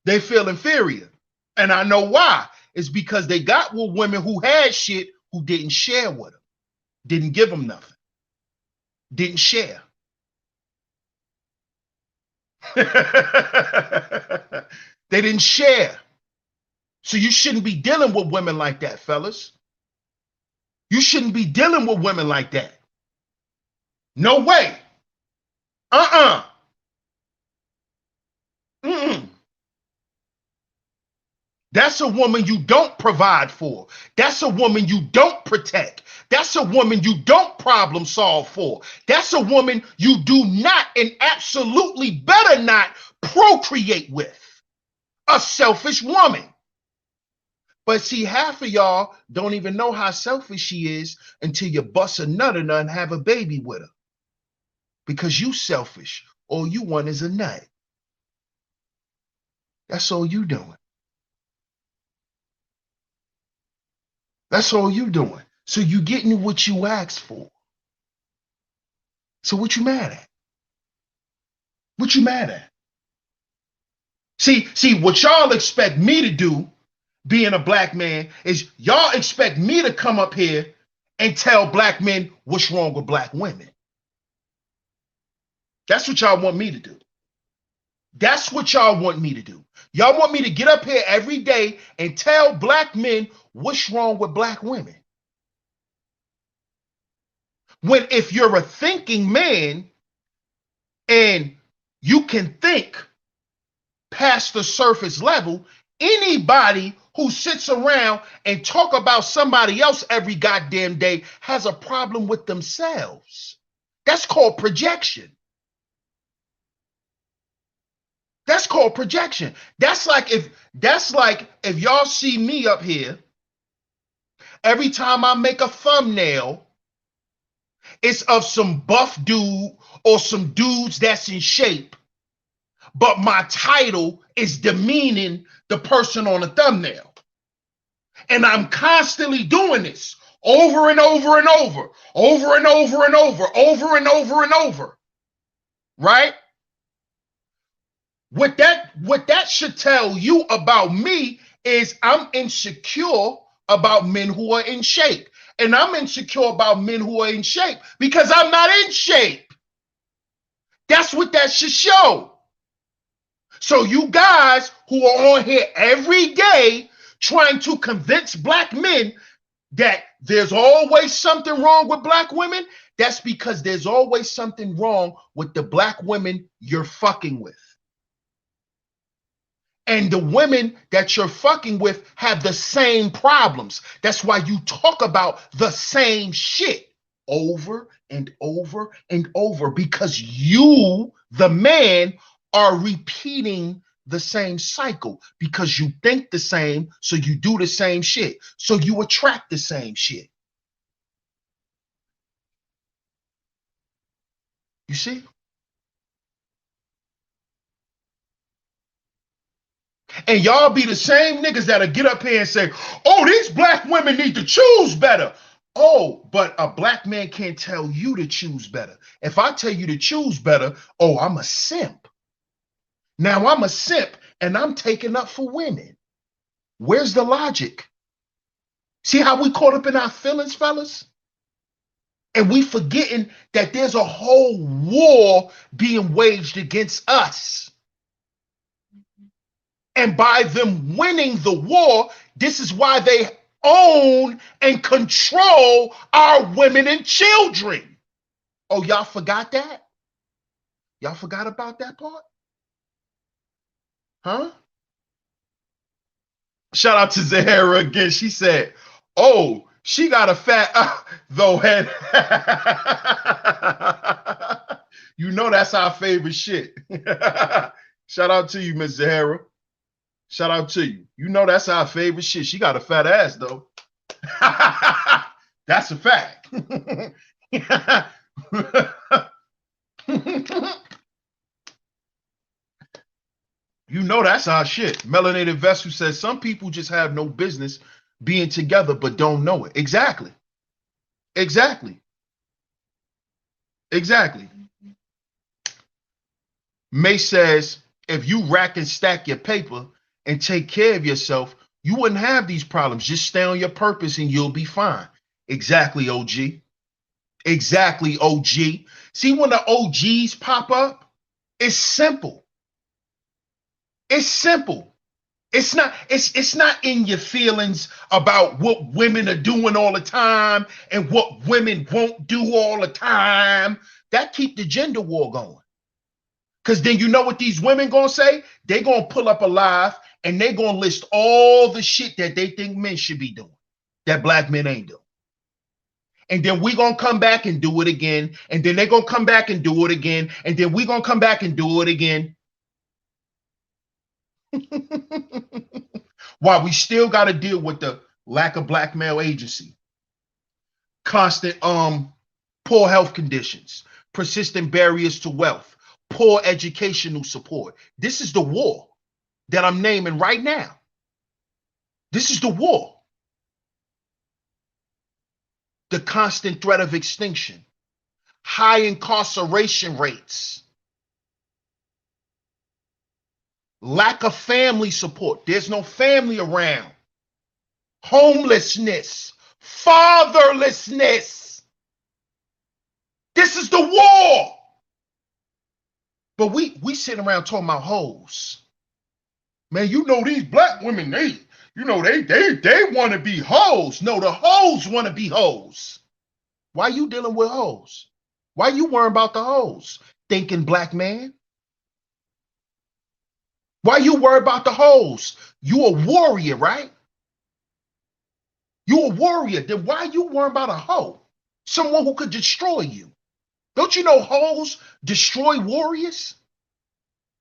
They feel inferior. And I know why. It's because they got with women who had shit who didn't share with them, didn't give them nothing, didn't share. They didn't share. So you shouldn't be dealing with women like that, fellas. You shouldn't be dealing with women like that. No way. Mm-mm. That's a woman you don't provide for. That's a woman you don't protect. That's a woman you don't problem solve for. That's a woman you do not and absolutely better not procreate with. A selfish woman. But see, half of y'all don't even know how selfish she is until you bust a nut in her and have a baby with her. Because you selfish. All you want is a nut. That's all you doing. That's all you doing. So you getting what you asked for. So what you mad at? What you mad at? See, what y'all expect me to do, being a black man, is y'all expect me to come up here and tell black men what's wrong with black women. That's what y'all want me to do. That's what y'all want me to do. Y'all want me to get up here every day and tell black men what's wrong with black women. When if you're a thinking man and you can think past the surface level, anybody who sits around and talk about somebody else every goddamn day has a problem with themselves. That's called projection. That's called projection. That's like if y'all see me up here, every time I make a thumbnail, it's of some buff dude or some dudes that's in shape, but my title is demeaning the person on the thumbnail. And I'm constantly doing this over and over and over, over and over and over, over and over and over, right? What that should tell you about me is I'm insecure about men who are in shape. And I'm insecure about men who are in shape because I'm not in shape. That's what that should show. So you guys who are on here every day trying to convince black men that there's always something wrong with black women, that's because there's always something wrong with the black women you're fucking with. And the women that you're fucking with have the same problems. That's why you talk about the same shit over and over and over, because you, the man, are repeating the same cycle because you think the same, so you do the same shit, so you attract the same shit. You see? And y'all be the same niggas that'll get up here and say, oh, these black women need to choose better. Oh, but a black man can't tell you to choose better. If I tell you to choose better, oh, I'm a simp. Now I'm a simp and I'm taking up for women. Where's the logic? See how we caught up in our feelings, fellas? And we forgetting that there's a whole war being waged against us. And by them winning the war, this is why they own and control our women and children. Oh, y'all forgot that? Y'all forgot about that part? Huh? Shout out to Zahara again. She said, oh, she got a fat though head. You know that's our favorite shit. Shout out to you, Miss Zahara. Shout out to you. You know that's our favorite shit. She got a fat ass though. That's a fact. You know that's our shit. Melanated Vessel says some people just have no business being together but don't know it. Exactly. Exactly. Exactly. May says if you rack and stack your paper and take care of yourself, you wouldn't have these problems. Just stay on your purpose and you'll be fine. Exactly, OG. Exactly, OG. See, when the OGs pop up, it's simple. It's simple. It's not in your feelings about what women are doing all the time and what women won't do all the time. That keep the gender war going. Because then you know what these women gonna say? They gonna pull up a live and they gonna list all the shit that they think men should be doing that black men ain't doing. And then we gonna come back and do it again. And then they gonna come back and do it again. And then we gonna come back and do it again. While we still got to deal with the lack of black male agency, constant poor health conditions, persistent barriers to wealth, poor educational support. This is the war that I'm naming right now. This is the war. The constant threat of extinction, high incarceration rates, lack of family support. There's no family around. Homelessness, fatherlessness. This is the war. But we sitting around talking about hoes. Man, you know these black women, they want to be hoes. No, the hoes want to be hoes. Why you dealing with hoes? Why you worrying about the hoes? Thinking black man? Why you worry about the hoes? You a warrior, right? You a warrior. Then why you worry about a hoe? Someone who could destroy you. Don't you know hoes destroy warriors?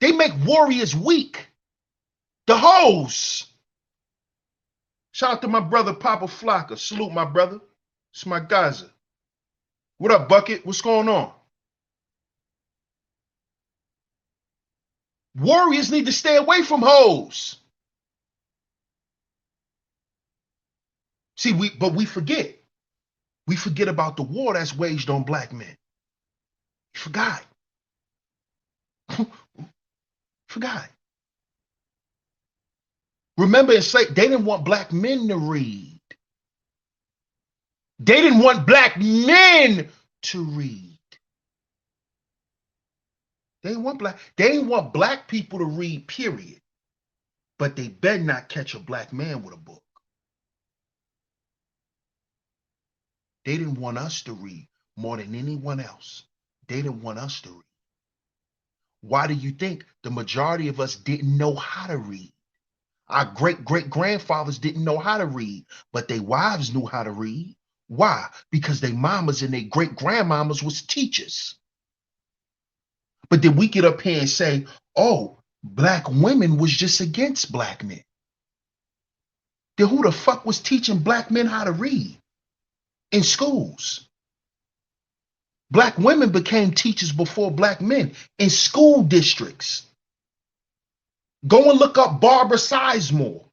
They make warriors weak. The hoes. Shout out to my brother Papa Flocka. Salute my brother. It's my Gaza. What up, Bucket? What's going on? Warriors need to stay away from hoes. See, but we forget. We forget about the war that's waged on black men. We forgot. Forgot. Remember, they didn't want black men to read. They didn't want black men to read. They didn't want black people to read, period. But they better not catch a black man with a book. They didn't want us to read more than anyone else. They didn't want us to read. Why do you think the majority of us didn't know how to read? Our great-great-grandfathers didn't know how to read, but their wives knew how to read. Why? Because their mamas and their great-grandmamas was teachers. But then we get up here and say, oh, black women was just against black men. Then who the fuck was teaching black men how to read in schools? Black women became teachers before black men in school districts. Go and look up Barbara Sizemore.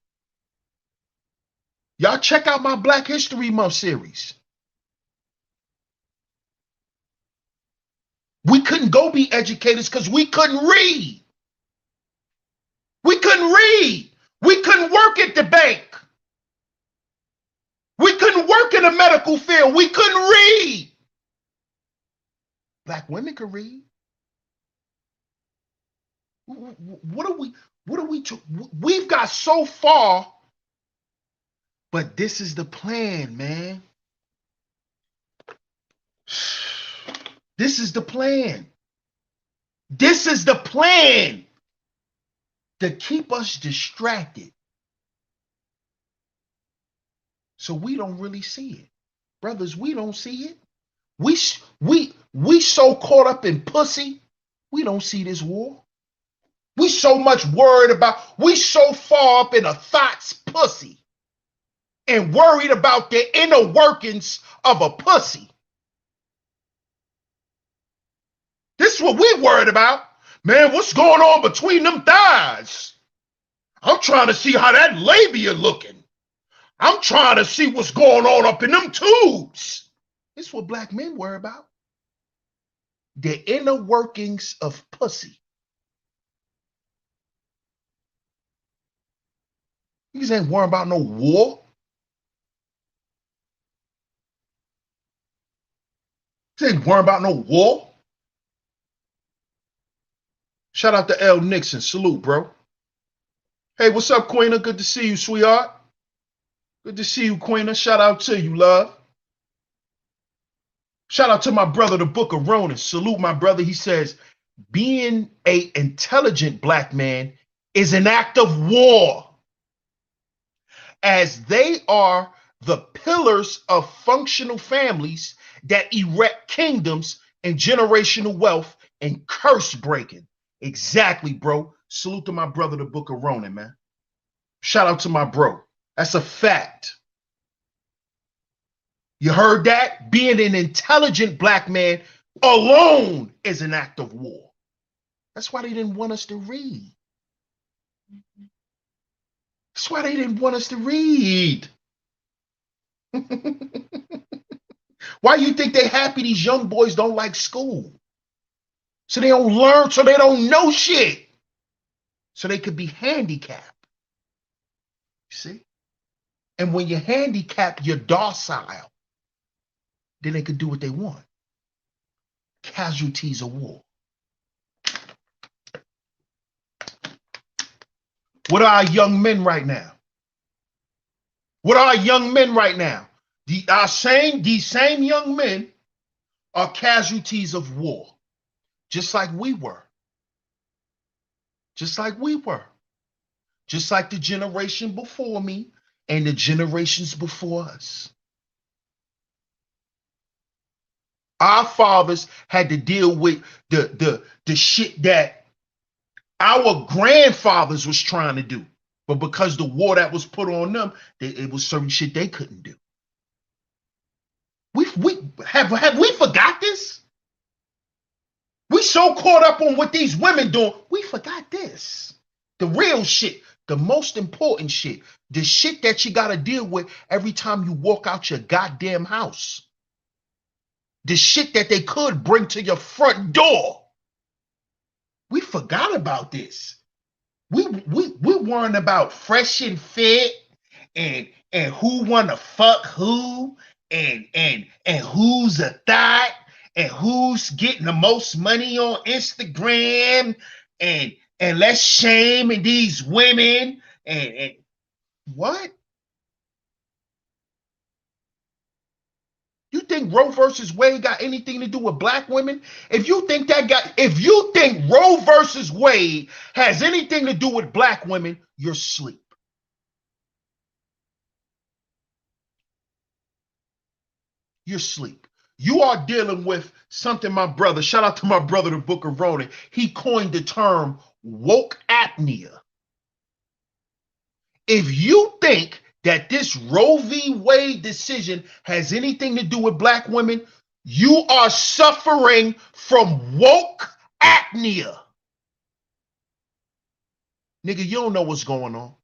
Y'all check out my Black History Month series. We couldn't go be educators because we couldn't read. We couldn't read. We couldn't work at the bank. We couldn't work in the medical field. We couldn't read. Black women could read. We've got so far, but this is the plan, man. This is the plan. This is the plan to keep us distracted so we don't really see it. Brothers, we don't see it. We so caught up in pussy, we don't see this war. We so much worried about, we so far up in a thought's pussy and worried about the inner workings of a pussy. This is what we're worried about. Man, what's going on between them thighs? I'm trying to see how that labia looking. I'm trying to see what's going on up in them tubes. This is what black men worry about. The inner workings of pussy. Niggas ain't worrying about no war. Niggas ain't worrying about no war. Shout out to L. Nixon. Salute, bro. Hey, what's up, Queena? Good to see you, sweetheart. Good to see you, Queena. Shout out to you, love. Shout out to my brother, the Book of Ronan. Salute, my brother. He says, being an intelligent black man is an act of war, as they are the pillars of functional families that erect kingdoms and generational wealth and curse breaking. Exactly, bro. Salute to my brother, the Book of Ronan, man. Shout out to my bro. That's a fact. You heard that? Being an intelligent black man alone is an act of war. That's why they didn't want us to read. That's why they didn't want us to read. Why you think they happy these young boys don't like school? So they don't learn, so they don't know shit. So they could be handicapped. You see? And when you're handicapped, you're docile. Then they could do what they want. Casualties of war. What are our young men right now? What are our young men right now? These same young men are casualties of war. Just like we were. Just like we were. Just like the generation before me and the generations before us. Our fathers had to deal with the shit that our grandfathers was trying to do. But because the war that was put on them, it was certain shit they couldn't do. Have we forgot this? We so caught up on what these women doing, we forgot this. The real shit. The most important shit, the shit that you gotta deal with every time you walk out your goddamn house. The shit that they could bring to your front door. We forgot about this. We worrying about fresh and fit and who wanna fuck who and who's a thought and who's getting the most money on Instagram and let's shame these women and what? You think Roe versus Wade got anything to do with black women? If you think Roe versus Wade has anything to do with black women, you're asleep. You're asleep. You are dealing with something my brother, shout out to my brother, the Book of Ronan, he coined the term woke apnea. If you think that this Roe v. Wade decision has anything to do with black women, you are suffering from woke apnea. Nigga, you don't know what's going on.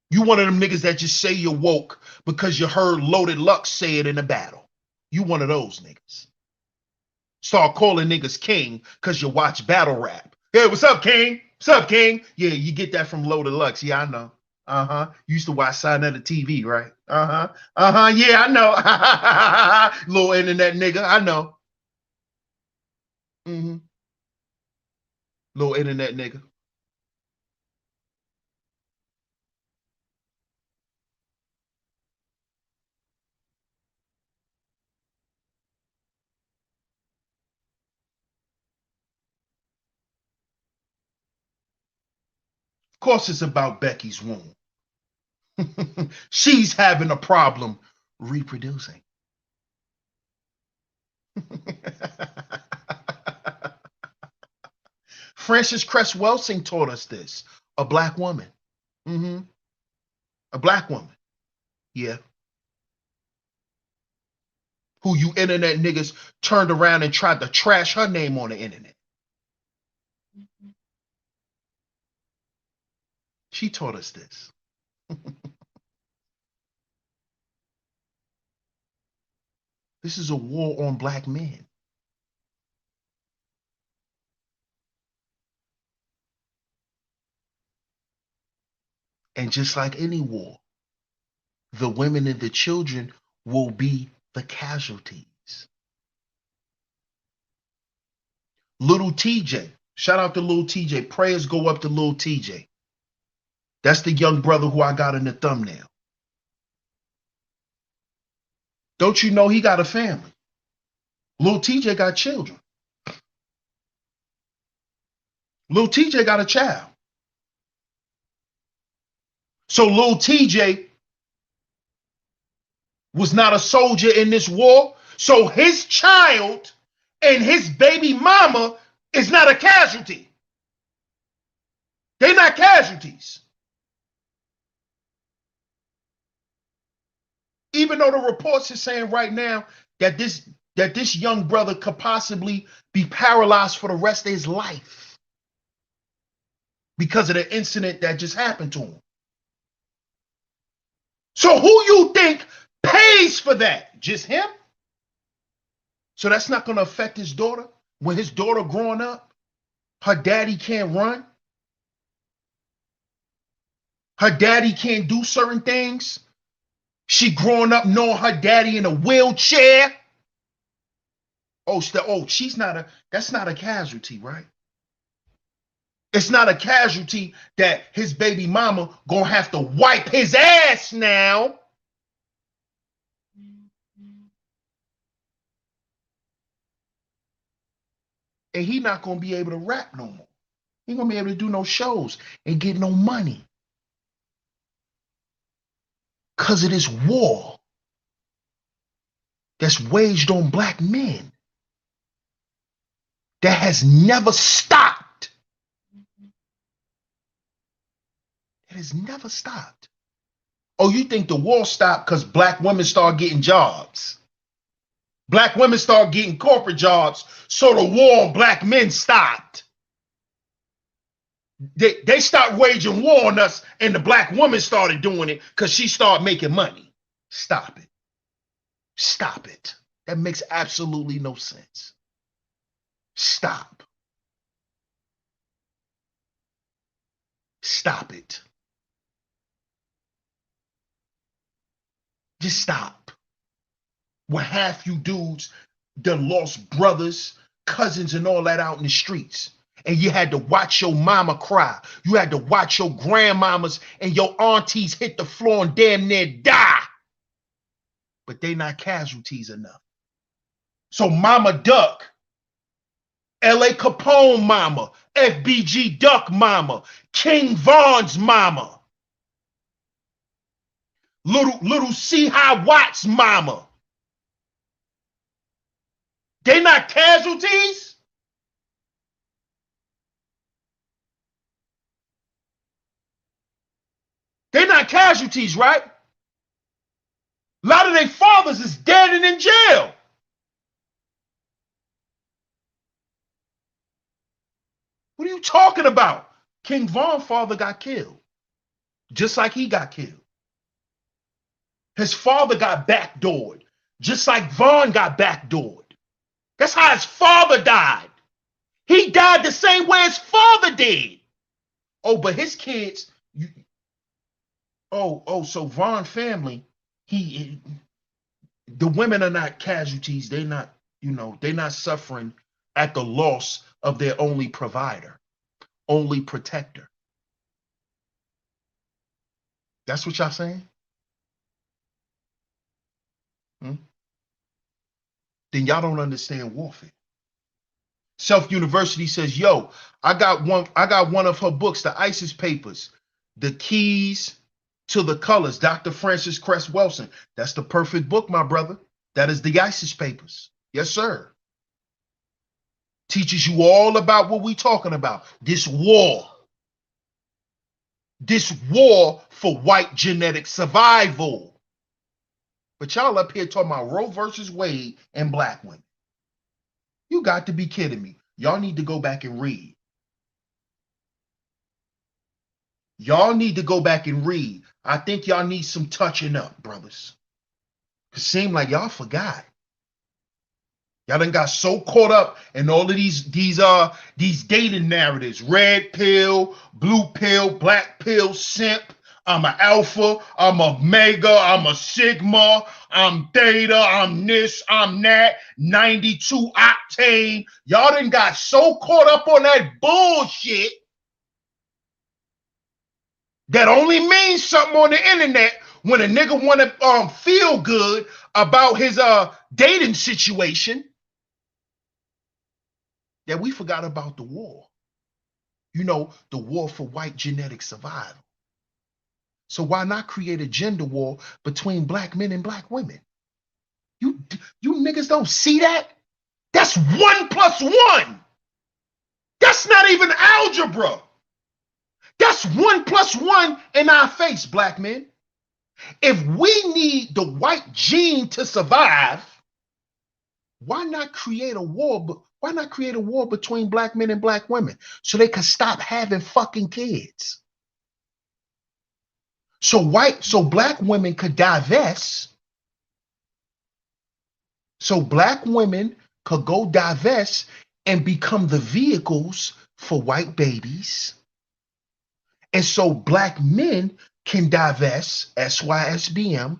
You one of them niggas that just say you're woke because you heard Loaded Lux say it in a battle. You one of those niggas. Start calling niggas king because you watch battle rap. Hey, what's up, king? What's up, king? Yeah, you get that from Loaded Lux. Yeah, I know. Uh-huh. You used to watch Sign of the TV, right? Uh-huh. Uh-huh. Yeah, I know. Little internet nigga. I know. Mm-hmm. Little internet nigga. Of course it's about Becky's womb. She's having a problem reproducing. Frances Cress Welsing taught us this. A black woman. Mm-hmm. A black woman. Yeah. Who you internet niggas turned around and tried to trash her name on the internet. She taught us this. This is a war on black men. And just like any war, the women and the children will be the casualties. Little TJ, shout out to Little TJ. Prayers go up to Little TJ. That's the young brother who I got in the thumbnail. Don't you know he got a family? Little TJ got children. Little TJ got a child. So Little TJ was not a soldier in this war. So his child and his baby mama is not a casualty. They're not casualties. Even though the reports are saying right now that this young brother could possibly be paralyzed for the rest of his life because of the incident that just happened to him. So who you think pays for that? Just him? So that's not going to affect his daughter? When his daughter growing up, her daddy can't run? Her daddy can't do certain things? She growing up knowing her daddy in a wheelchair? That's not a casualty, right? It's not a casualty that his baby mama gonna have to wipe his ass now. And he not gonna be able to rap no more. He ain't gonna be able to do no shows and get no money. Because of this war that's waged on black men that has never stopped. It has never stopped. Oh, you think the war stopped because black women start getting jobs? Black women start getting corporate jobs, so the war on black men stopped. They stopped waging war on us, and the black woman started doing it because she started making money. Stop it. Stop it. That makes absolutely no sense. Stop. Stop it. Just stop. Where half you dudes done lost brothers, cousins, and all that out in the streets. And you had to watch your mama cry. You had to watch your grandmamas and your aunties hit the floor and damn near die. But they not casualties enough. So Mama Duck, L.A. Capone mama, FBG Duck mama, King Von's mama, little C. High Watts mama. They not casualties? They not casualties, right? A lot of their fathers is dead and in jail. What are you talking about? King Von's father got killed, just like he got killed. His father got backdoored, just like Von got backdoored. That's how his father died. He died the same way his father did. Oh, but his kids, so Von family, the women are not casualties. They're not, they're not suffering at the loss of their only provider, only protector. That's what y'all saying? Then y'all don't understand warfare. Self University says, yo, I got one of her books, the ISIS papers, The Keys to the Colors, Dr. Francis Cress Welsing. That's the perfect book, my brother. That is the ISIS papers. Yes, sir. Teaches you all about what we talking about. This war for white genetic survival. But y'all up here talking about Roe versus Wade and black women. You got to be kidding me. Y'all need to go back and read. Y'all need to go back and read. I think y'all need some touching up, brothers. It seemed like y'all forgot. Y'all done got so caught up in all of these dating narratives. Red pill, blue pill, black pill, simp. I'm an alpha, I'm a mega, I'm a sigma, I'm theta, I'm this, I'm that, 92 octane. Y'all done got so caught up on that bullshit that only means something on the internet when a nigga want to feel good about his dating situation, that we forgot about the war. The war for white genetic survival. So why not create a gender war between black men and black women? You niggas don't see that? That's 1 + 1. That's not even algebra. That's 1 + 1 in our face, black men. If we need the white gene to survive, why not create a war? Why not create a war between black men and black women so they can stop having fucking kids? So black women could divest. So black women could go divest and become the vehicles for white babies. And so black men can divest, SYSBM,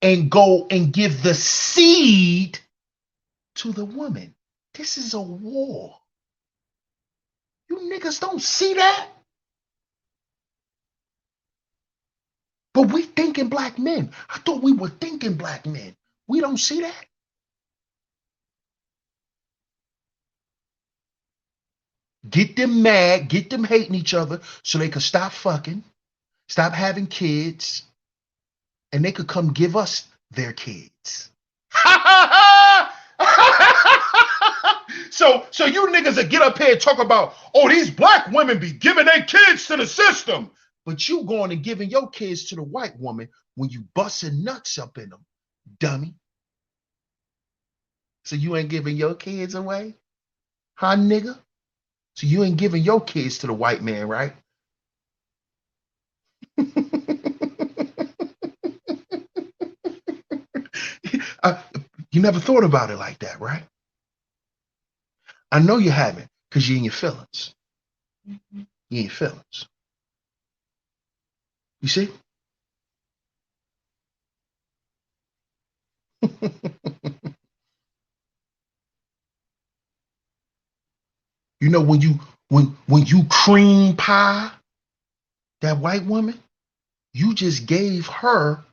and go and give the seed to the woman. This is a war. You niggas don't see that? But we thinking black men. I thought we were thinking black men. We don't see that? Get them mad, get them hating each other so they could stop fucking, stop having kids, and they could come give us their kids. So you niggas that get up here and talk about, oh, these black women be giving their kids to the system. But you going and giving your kids to the white woman when you busting nuts up in them, dummy. So you ain't giving your kids away? Huh, nigga? So you ain't giving your kids to the white man, right? uh, you never thought about it like that, right? I know you haven't, because you're in your feelings. You ain't feelings. You see? You know, when you cream pie that white woman, you just gave her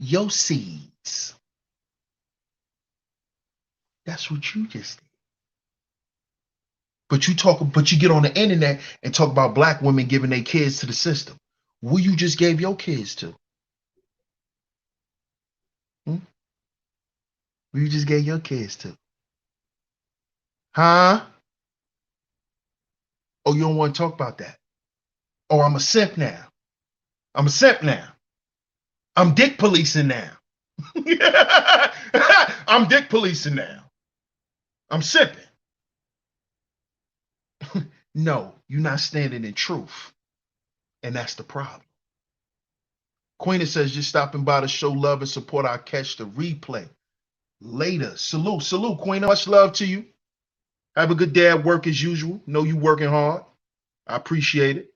your seeds. That's what you just did. But you get on the internet and talk about black women giving their kids to the system. Who you just gave your kids to? Hmm? Who you just gave your kids to? Huh? Oh, you don't want to talk about that. Oh, I'm a simp now. I'm a simp now. I'm dick policing now. I'm dick policing now. I'm simping. No, you're not standing in truth. And that's the problem. Queena says, just stopping by to show love and support. I'll catch the replay later. Salute, salute, Queena. Much love to you. Have a good day at work as usual. Know you working hard. I appreciate it.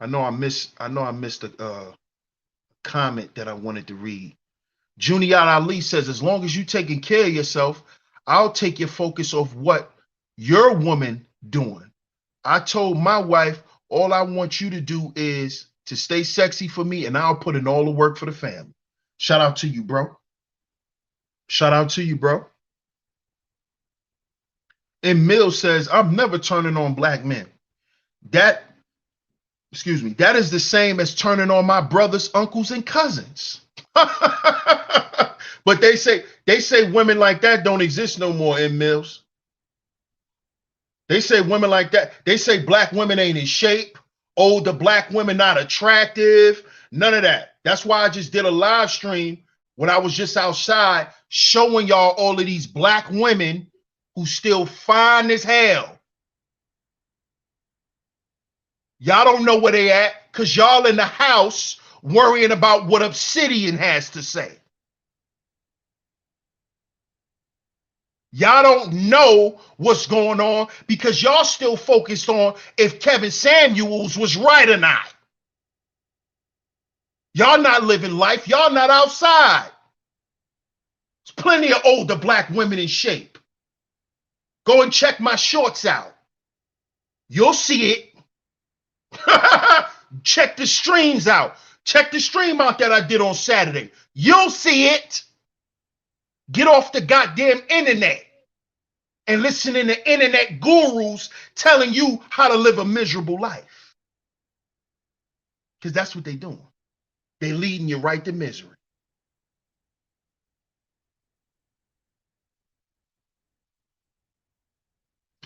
I know I missed a comment that I wanted to read. Junior Ali says, as long as you taking care of yourself, I'll take your focus off what your woman doing. I told my wife, all I want you to do is to stay sexy for me, and I'll put in all the work for the family. Shout out to you, bro. Shout out to you, bro. And Mill says, I'm never turning on black men. That, excuse me, that is the same as turning on my brothers, uncles, and cousins. But they say women like that don't exist no more in Mills. They say women like that. They say black women ain't in shape. Older black women not attractive. None of that. That's why I just did a live stream when I was just outside showing y'all all of these black women who still fine as hell. Y'all don't know where they at because y'all in the house worrying about what Obsidian has to say. Y'all don't know what's going on because y'all still focused on if Kevin Samuels was right or not. Y'all not living life. Y'all not outside. There's plenty of older black women in shape. Go and check my shorts out. You'll see it. Check the streams out. Check the stream out that I did on Saturday. You'll see it. Get off the goddamn internet and listening to internet gurus telling you how to live a miserable life. Because that's what they're doing. They're leading you right to misery.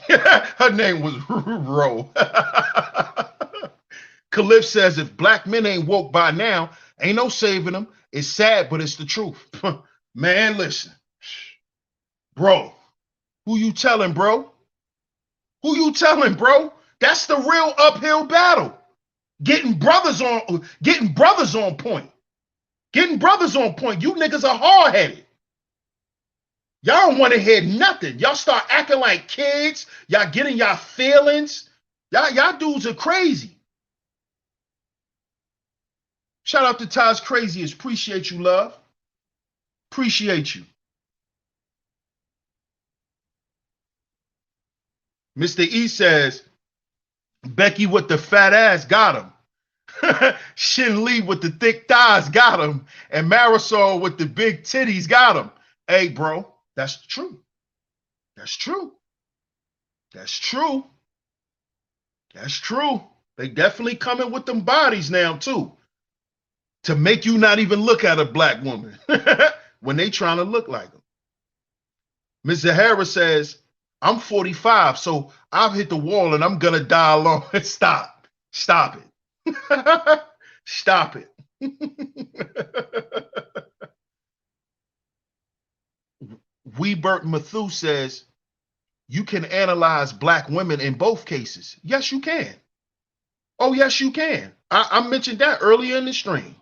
Her name was Ro. Khalif says, if black men ain't woke by now, ain't no saving them. It's sad, but it's the truth. Man, listen. Bro, who you telling, bro? Who you telling, bro? That's the real uphill battle. Getting brothers on point. Getting brothers on point. You niggas are hard-headed. Y'all don't want to hear nothing. Y'all start acting like kids. Y'all getting y'all feelings. Y'all dudes are crazy. Shout out to Ty's Craziest. Appreciate you, love. Appreciate you. Mr. E says, Becky with the fat ass got him. Shin Lee with the thick thighs got him. And Marisol with the big titties got him. Hey, bro, that's true. That's true. That's true. That's true. They definitely coming with them bodies now, too. To make you not even look at a black woman when they trying to look like them. Ms. Zahara says, I'm 45, so I've hit the wall and I'm gonna die alone. Stop. Stop it. Stop it. Weebert Matthew says, you can analyze black women in both cases. Yes, you can. Oh, yes, you can. I mentioned that earlier in the stream.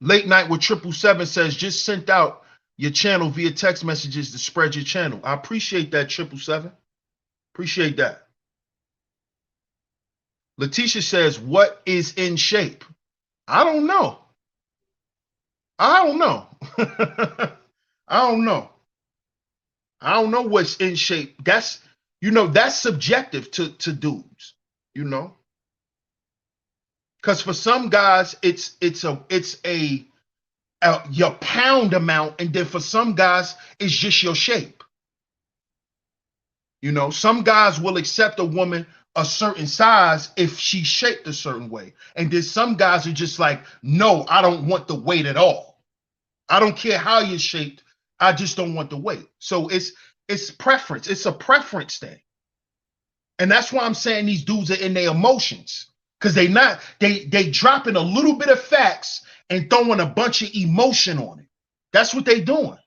Late Night with 777 says, just sent out your channel via text messages to spread your channel. I appreciate that, 777. Appreciate that. Letitia says, what is in shape? I don't know. I don't know. I don't know. I don't know what's in shape. That's, that's subjective to dudes, because for some guys it's a your pound amount, and then for some guys it's just your shape. Some guys will accept a woman a certain size if she's shaped a certain way, and then some guys are just like, no, I don't want the weight at all. I don't care how you're shaped, I just don't want the weight. So it's preference. It's a preference thing. And that's why I'm saying these dudes are in their emotions, because they dropping a little bit of facts and throwing a bunch of emotion on it. That's what they doing.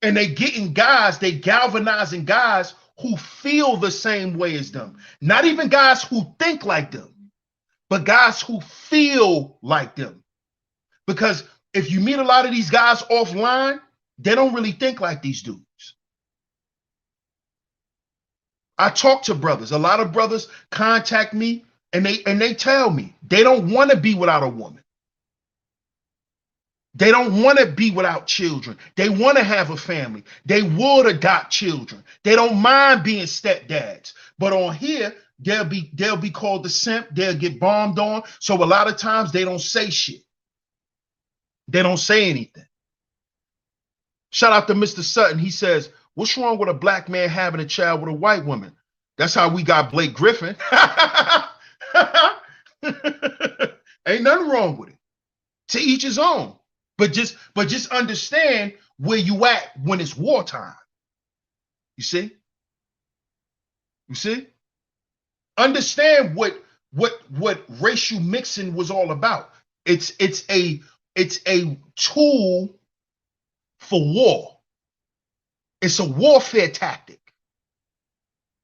And they galvanizing guys who feel the same way as them. Not even guys who think like them, but guys who feel like them. Because if you meet a lot of these guys offline, they don't really think like these dudes. I talk to brothers. A lot of brothers contact me and they tell me they don't want to be without a woman. They don't want to be without children. They want to have a family. They would adopt children. They don't mind being stepdads. But on here, they'll be called the simp. They'll get bombed on. So a lot of times they don't say shit. They don't say anything. Shout out to Mr. Sutton. He says, what's wrong with a black man having a child with a white woman? That's how we got Blake Griffin. Ain't nothing wrong with it. To each his own. But just understand where you at when it's wartime. You see? You see? Understand what racial mixing was all about. It's a tool for war. It's a warfare tactic.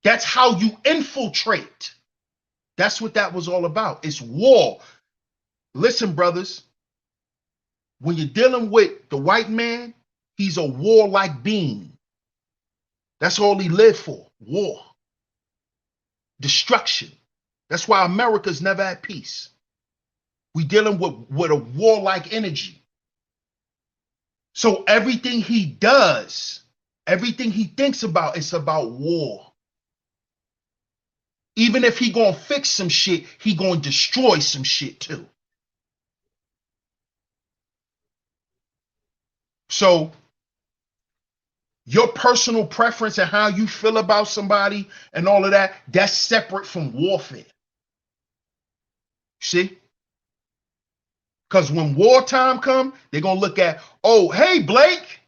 That's how you infiltrate. That's what that was all about. It's war. Listen, brothers, when you're dealing with the white man, he's a warlike being. That's all he lived for. War. Destruction. That's why America's never at peace. We dealing with a warlike energy. So everything he does, everything he thinks about, it's about war. Even if he gonna fix some shit, he gonna destroy some shit too. So your personal preference and how you feel about somebody and all of that, that's separate from warfare. See? Because when wartime come, they're going to look at, oh, hey, Blake,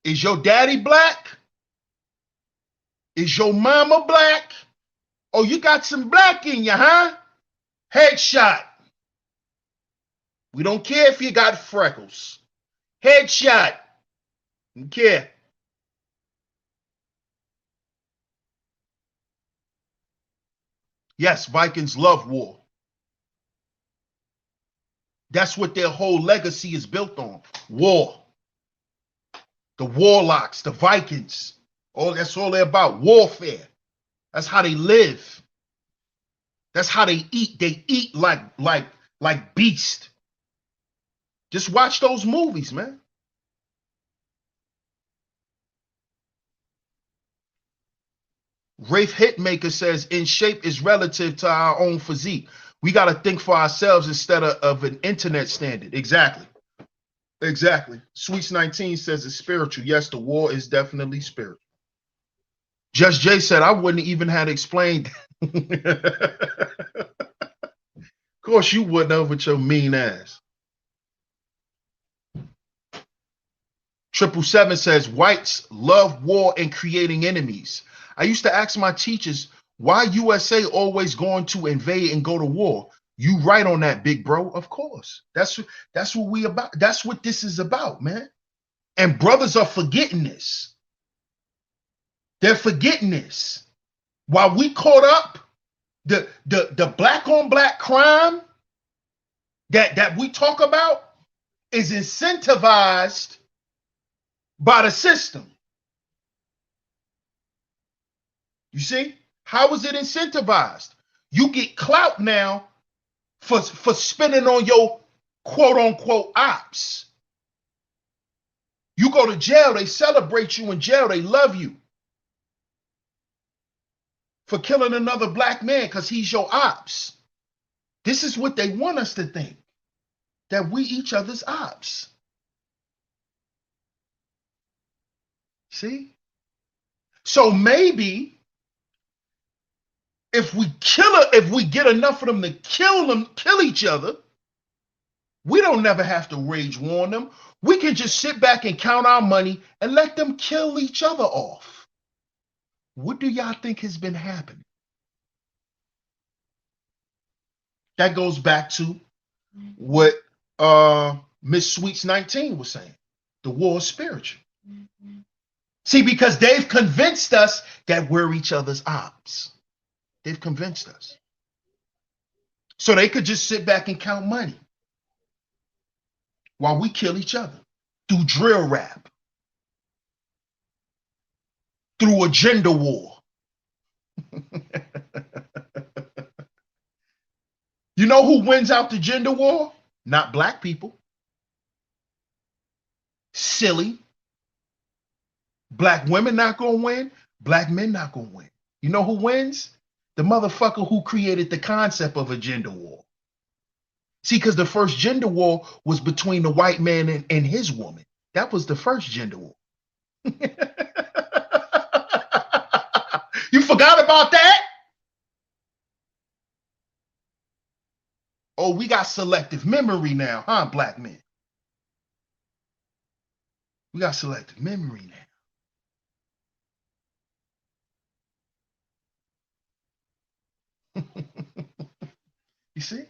is your daddy black? Is your mama black? Oh, you got some black in you, huh? Headshot. We don't care if you got freckles. Headshot. Don't care. Yes, Vikings love war. That's what their whole legacy is built on. War. The warlocks, the Vikings. Oh, that's all they're about. Warfare. That's how they live. That's how they eat. They eat like beast. Just watch those movies, man. Rafe Hitmaker says, in shape is relative to our own physique. We got to think for ourselves instead of an internet standard. Exactly. Exactly. Sweets 19 says it's spiritual. Yes, the war is definitely spiritual. Just Jay said, I wouldn't even have explained. Of course you wouldn't have with your mean ass. 777 says, whites love war and creating enemies. I used to ask my teachers, why USA always going to invade and go to war? You right on that, big bro. Of course. That's what we about. That's what this is about, man. And brothers are forgetting this. They're forgetting this. While we caught up, the black on black crime that we talk about is incentivized by the system. You see? How is it incentivized? You get clout now for spending on your quote unquote ops. You go to jail, they celebrate you in jail, they love you for killing another black man because he's your ops. This is what they want us to think, that we each other's ops. See? So maybe if we get enough of them to kill each other, we don't never have to rage war on them. We can just sit back and count our money and let them kill each other off. What do y'all think has been happening? That goes back to what Miss Sweets 19 was saying. The war is spiritual. See, because they've convinced us that we're each other's ops. They've convinced us. So they could just sit back and count money while we kill each other through drill rap, through a gender war. You know who wins out the gender war? Not black people. Silly. Black women not gonna win. Black men not gonna win. You know who wins? The motherfucker who created the concept of a gender war. See, because the first gender war was between the white man and his woman. That was the first gender war. You forgot about that? Oh, we got selective memory now, huh, black men? We got selective memory now. You see?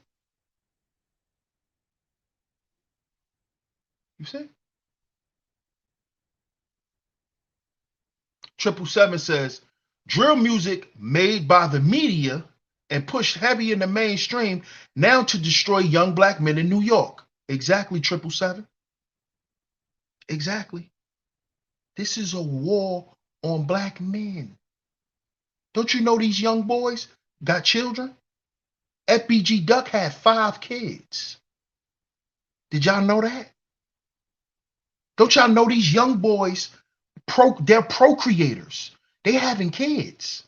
You see? 777 says, drill music made by the media and pushed heavy in the mainstream now to destroy young black men in New York. Exactly, 777. Exactly. This is a war on black men. Don't you know these young boys got children? FBG Duck had 5 kids. Did y'all know that? Don't y'all know these young boys, they're procreators. They having kids.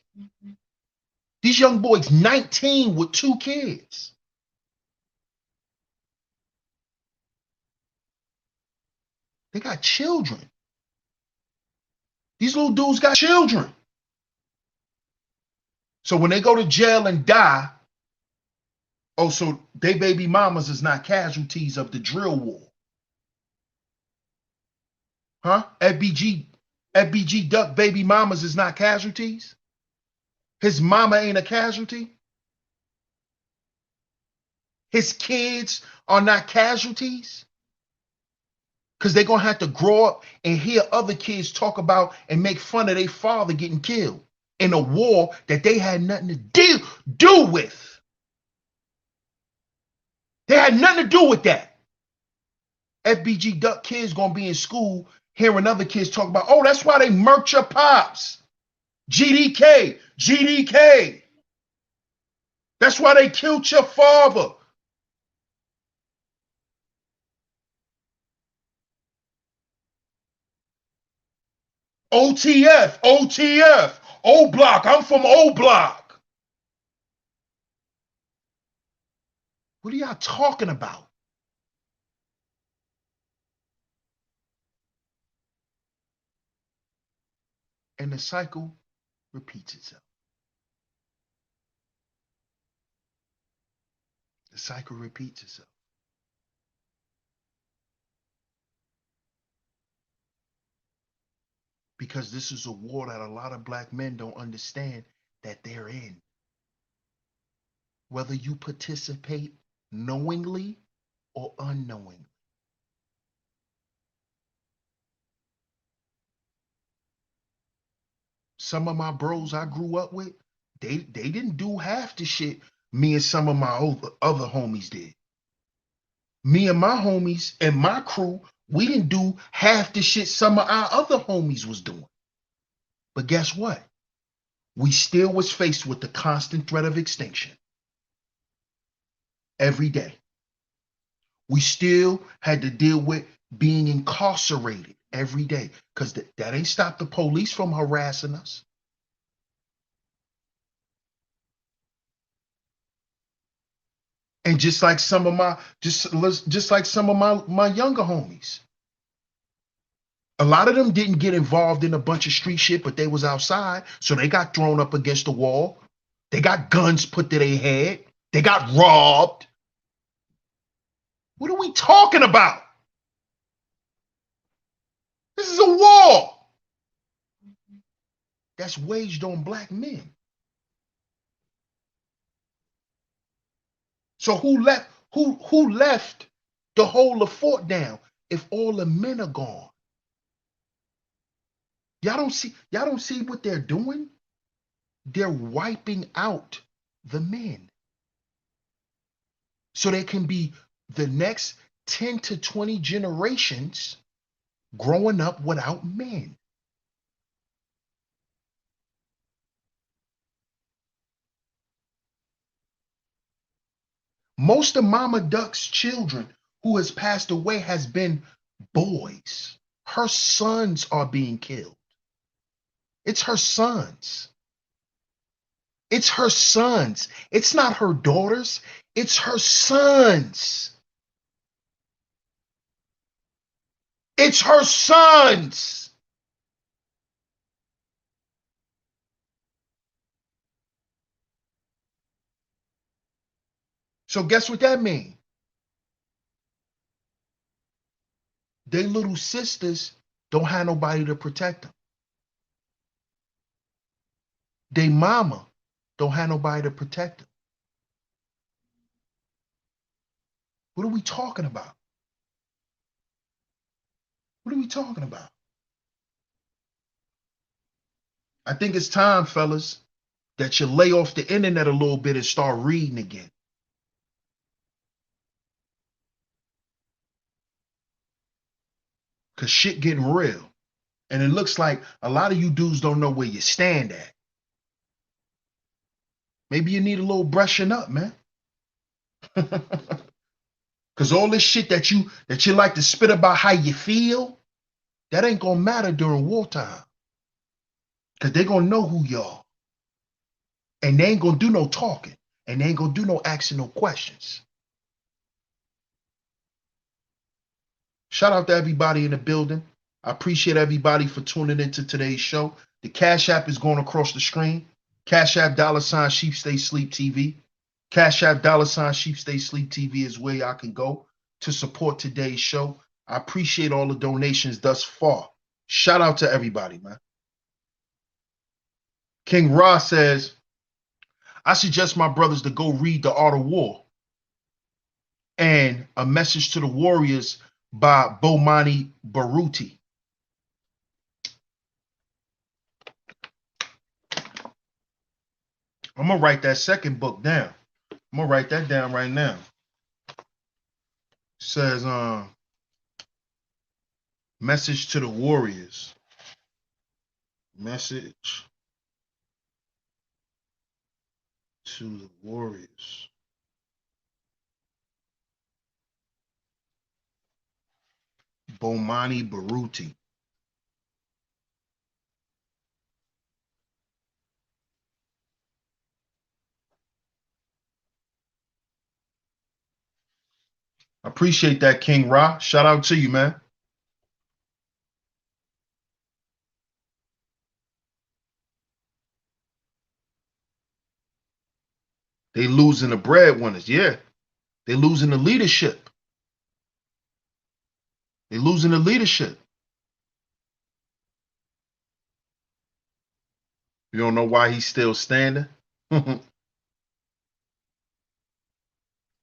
These young boys, 19 with 2 kids. They got children. These little dudes got children. So when they go to jail and die, oh, so they baby mamas is not casualties of the drill war. Huh? FBG Duck baby mamas is not casualties? His mama ain't a casualty? His kids are not casualties? Because they're going to have to grow up and hear other kids talk about and make fun of their father getting killed in a war that they had nothing to do with. They had nothing to do with that. FBG Duck kids going to be in school hearing other kids talk about, oh, that's why they murked your pops. GDK. That's why they killed your father. OTF. O Block. I'm from O Block. What are y'all talking about? And the cycle repeats itself. The cycle repeats itself. Because this is a war that a lot of black men don't understand that they're in. whether you participate knowingly or unknowingly. Some of my bros I grew up with, they didn't do half the shit me and some of my other homies did. Me and my homies and my crew, we didn't do half the shit some of our other homies was doing. But guess what? We still was faced with the constant threat of extinction every day. We still had to deal with being incarcerated every day because that ain't stopped the police from harassing us. And just like some of my just like some of my younger homies, a lot of them didn't get involved in a bunch of street shit, but they was outside, so they got thrown up against the wall. They got guns put to their head. They got robbed. What are we talking about? This is a war that's waged on black men. So who left to hold the fort down if all the men are gone? Y'all don't see what they're doing? They're wiping out the men. So there can be the next 10 to 20 generations growing up without men. Most of Mama Duck's children who has passed away has been boys. Her sons are being killed. It's her sons. It's her sons. It's not her daughters. It's her sons. It's her sons. So guess what that means? They little sisters don't have nobody to protect them. They mama don't have nobody to protect them. What are we talking about? What are we talking about? I think it's time, fellas, that you lay off the internet a little bit and start reading again. Cause shit getting real. And it looks like a lot of you dudes don't know where you stand at. Maybe you need a little brushing up, man. Cause all this shit that you like to spit about how you feel, that ain't gonna matter during wartime. Cause they gonna know who you are. And they ain't gonna do no talking. And they ain't gonna do no asking no questions. Shout out to everybody in the building. I appreciate everybody for tuning into today's show. The Cash App is going across the screen. Cash App $SheepStaySleepTV. Cash App $SheepStaySleepTV is where y'all can go to support today's show. I appreciate all the donations thus far. Shout out to everybody, man. King Ra says, I suggest my brothers to go read The Art of War and A Message to the Warriors by Bomani Baruti. I'm gonna write that second book down. I'm gonna write that down right now. It says Message to the Warriors. Message to the Warriors. Bomani Baruti. I appreciate that, King Ra. Shout out to you, man. They losing the breadwinners, yeah. They losing the leadership. They losing the leadership. You don't know why he's still standing?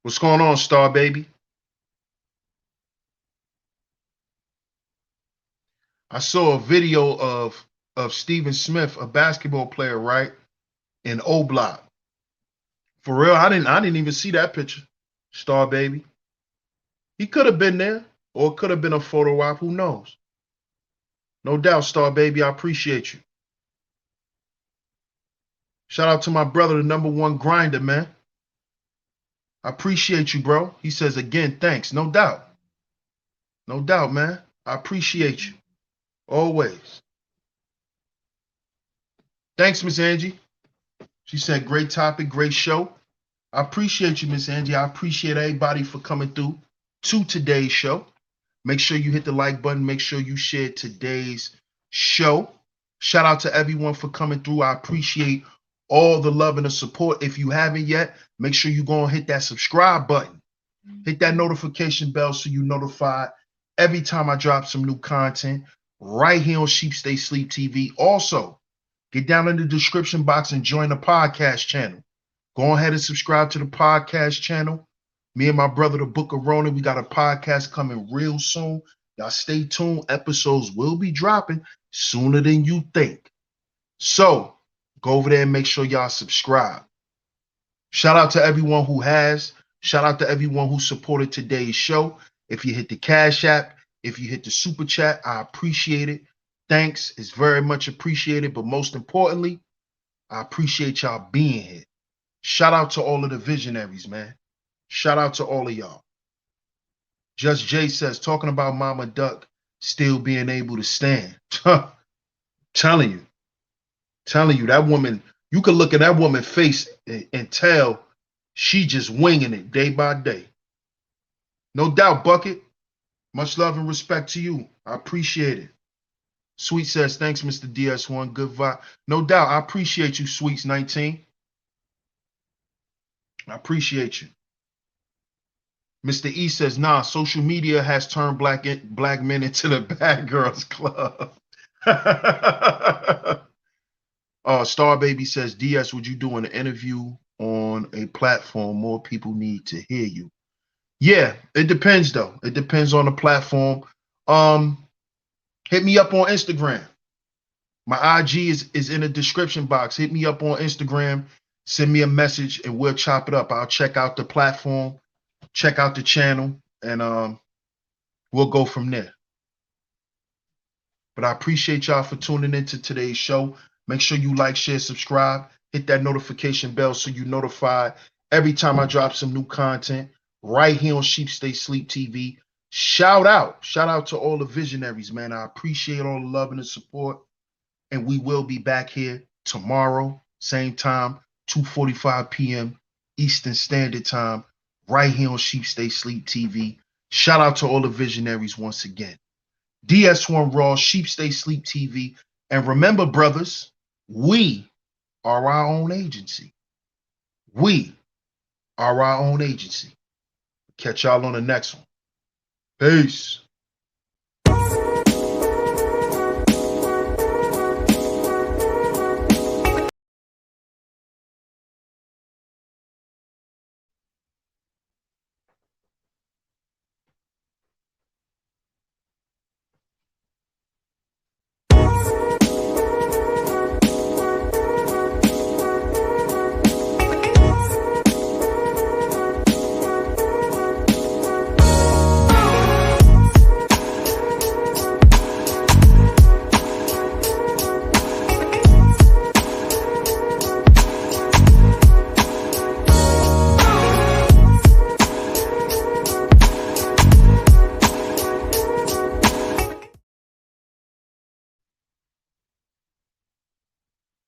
What's going on, Star Baby? I saw a video of Steven Smith, a basketball player, right, in O Block. For real, I didn't even see that picture, Star Baby. He could have been there, or it could have been a photo op. Who knows? No doubt, Star Baby. I appreciate you. Shout out to my brother, the #1 grinder, man. I appreciate you, bro. He says again, thanks. No doubt. No doubt, man. I appreciate you. Always. Thanks, Miss Angie. She said, great topic, great show. I appreciate you, Miss Angie. I appreciate everybody for coming through to today's show. Make sure you hit the like button. Make sure you share today's show. Shout out to everyone for coming through. I appreciate all the love and the support. If you haven't yet, make sure you go and hit that subscribe button. Hit that notification bell so you notified every time I drop some new content right here on Sheep Stay Sleep TV. Also, get down in the description box and join the podcast channel. Go ahead and subscribe to the podcast channel. Me and my brother, the Book of Ronan, we got a podcast coming real soon. Y'all stay tuned. Episodes will be dropping sooner than you think. So go over there and make sure y'all subscribe. Shout out to everyone who has. Shout out to everyone who supported today's show. If you hit the Cash App, if you hit the Super Chat, I appreciate it. Thanks. It's very much appreciated. But most importantly, I appreciate y'all being here. Shout out to all of the visionaries, man. Shout out to all of y'all. Just Jay says, talking about Mama Duck still being able to stand. Telling you, that woman, you can look at that woman's face and tell she just winging it day by day. No doubt, Bucket. Much love and respect to you. I appreciate it. Sweet says, thanks, Mr. DS1. Good vibe. No doubt. I appreciate you, Sweets 19. I appreciate you. Mr. E says, nah, social media has turned black men into the bad girls club. Star Baby says, DS, would you do an interview on a platform? More people need to hear you. Yeah, it depends though. It depends on the platform. Hit me up on Instagram. My IG is in the description box. Hit me up on Instagram. Send me a message and we'll chop it up. I'll check out the platform, check out the channel, and we'll go from there. But I appreciate y'all for tuning into today's show. Make sure you like, share, subscribe. Hit that notification bell so you're notified every time I drop some new content right here on Sheep Stay Sleep TV. Shout out to all the visionaries, man. I appreciate all the love and the support. And we will be back here tomorrow, same time, 2:45 p.m. Eastern Standard Time, right here on Sheep Stay Sleep TV. Shout out to all the visionaries once again. DS1 Raw, Sheep Stay Sleep TV. And remember, brothers, we are our own agency. We are our own agency. Catch y'all on the next one. Peace.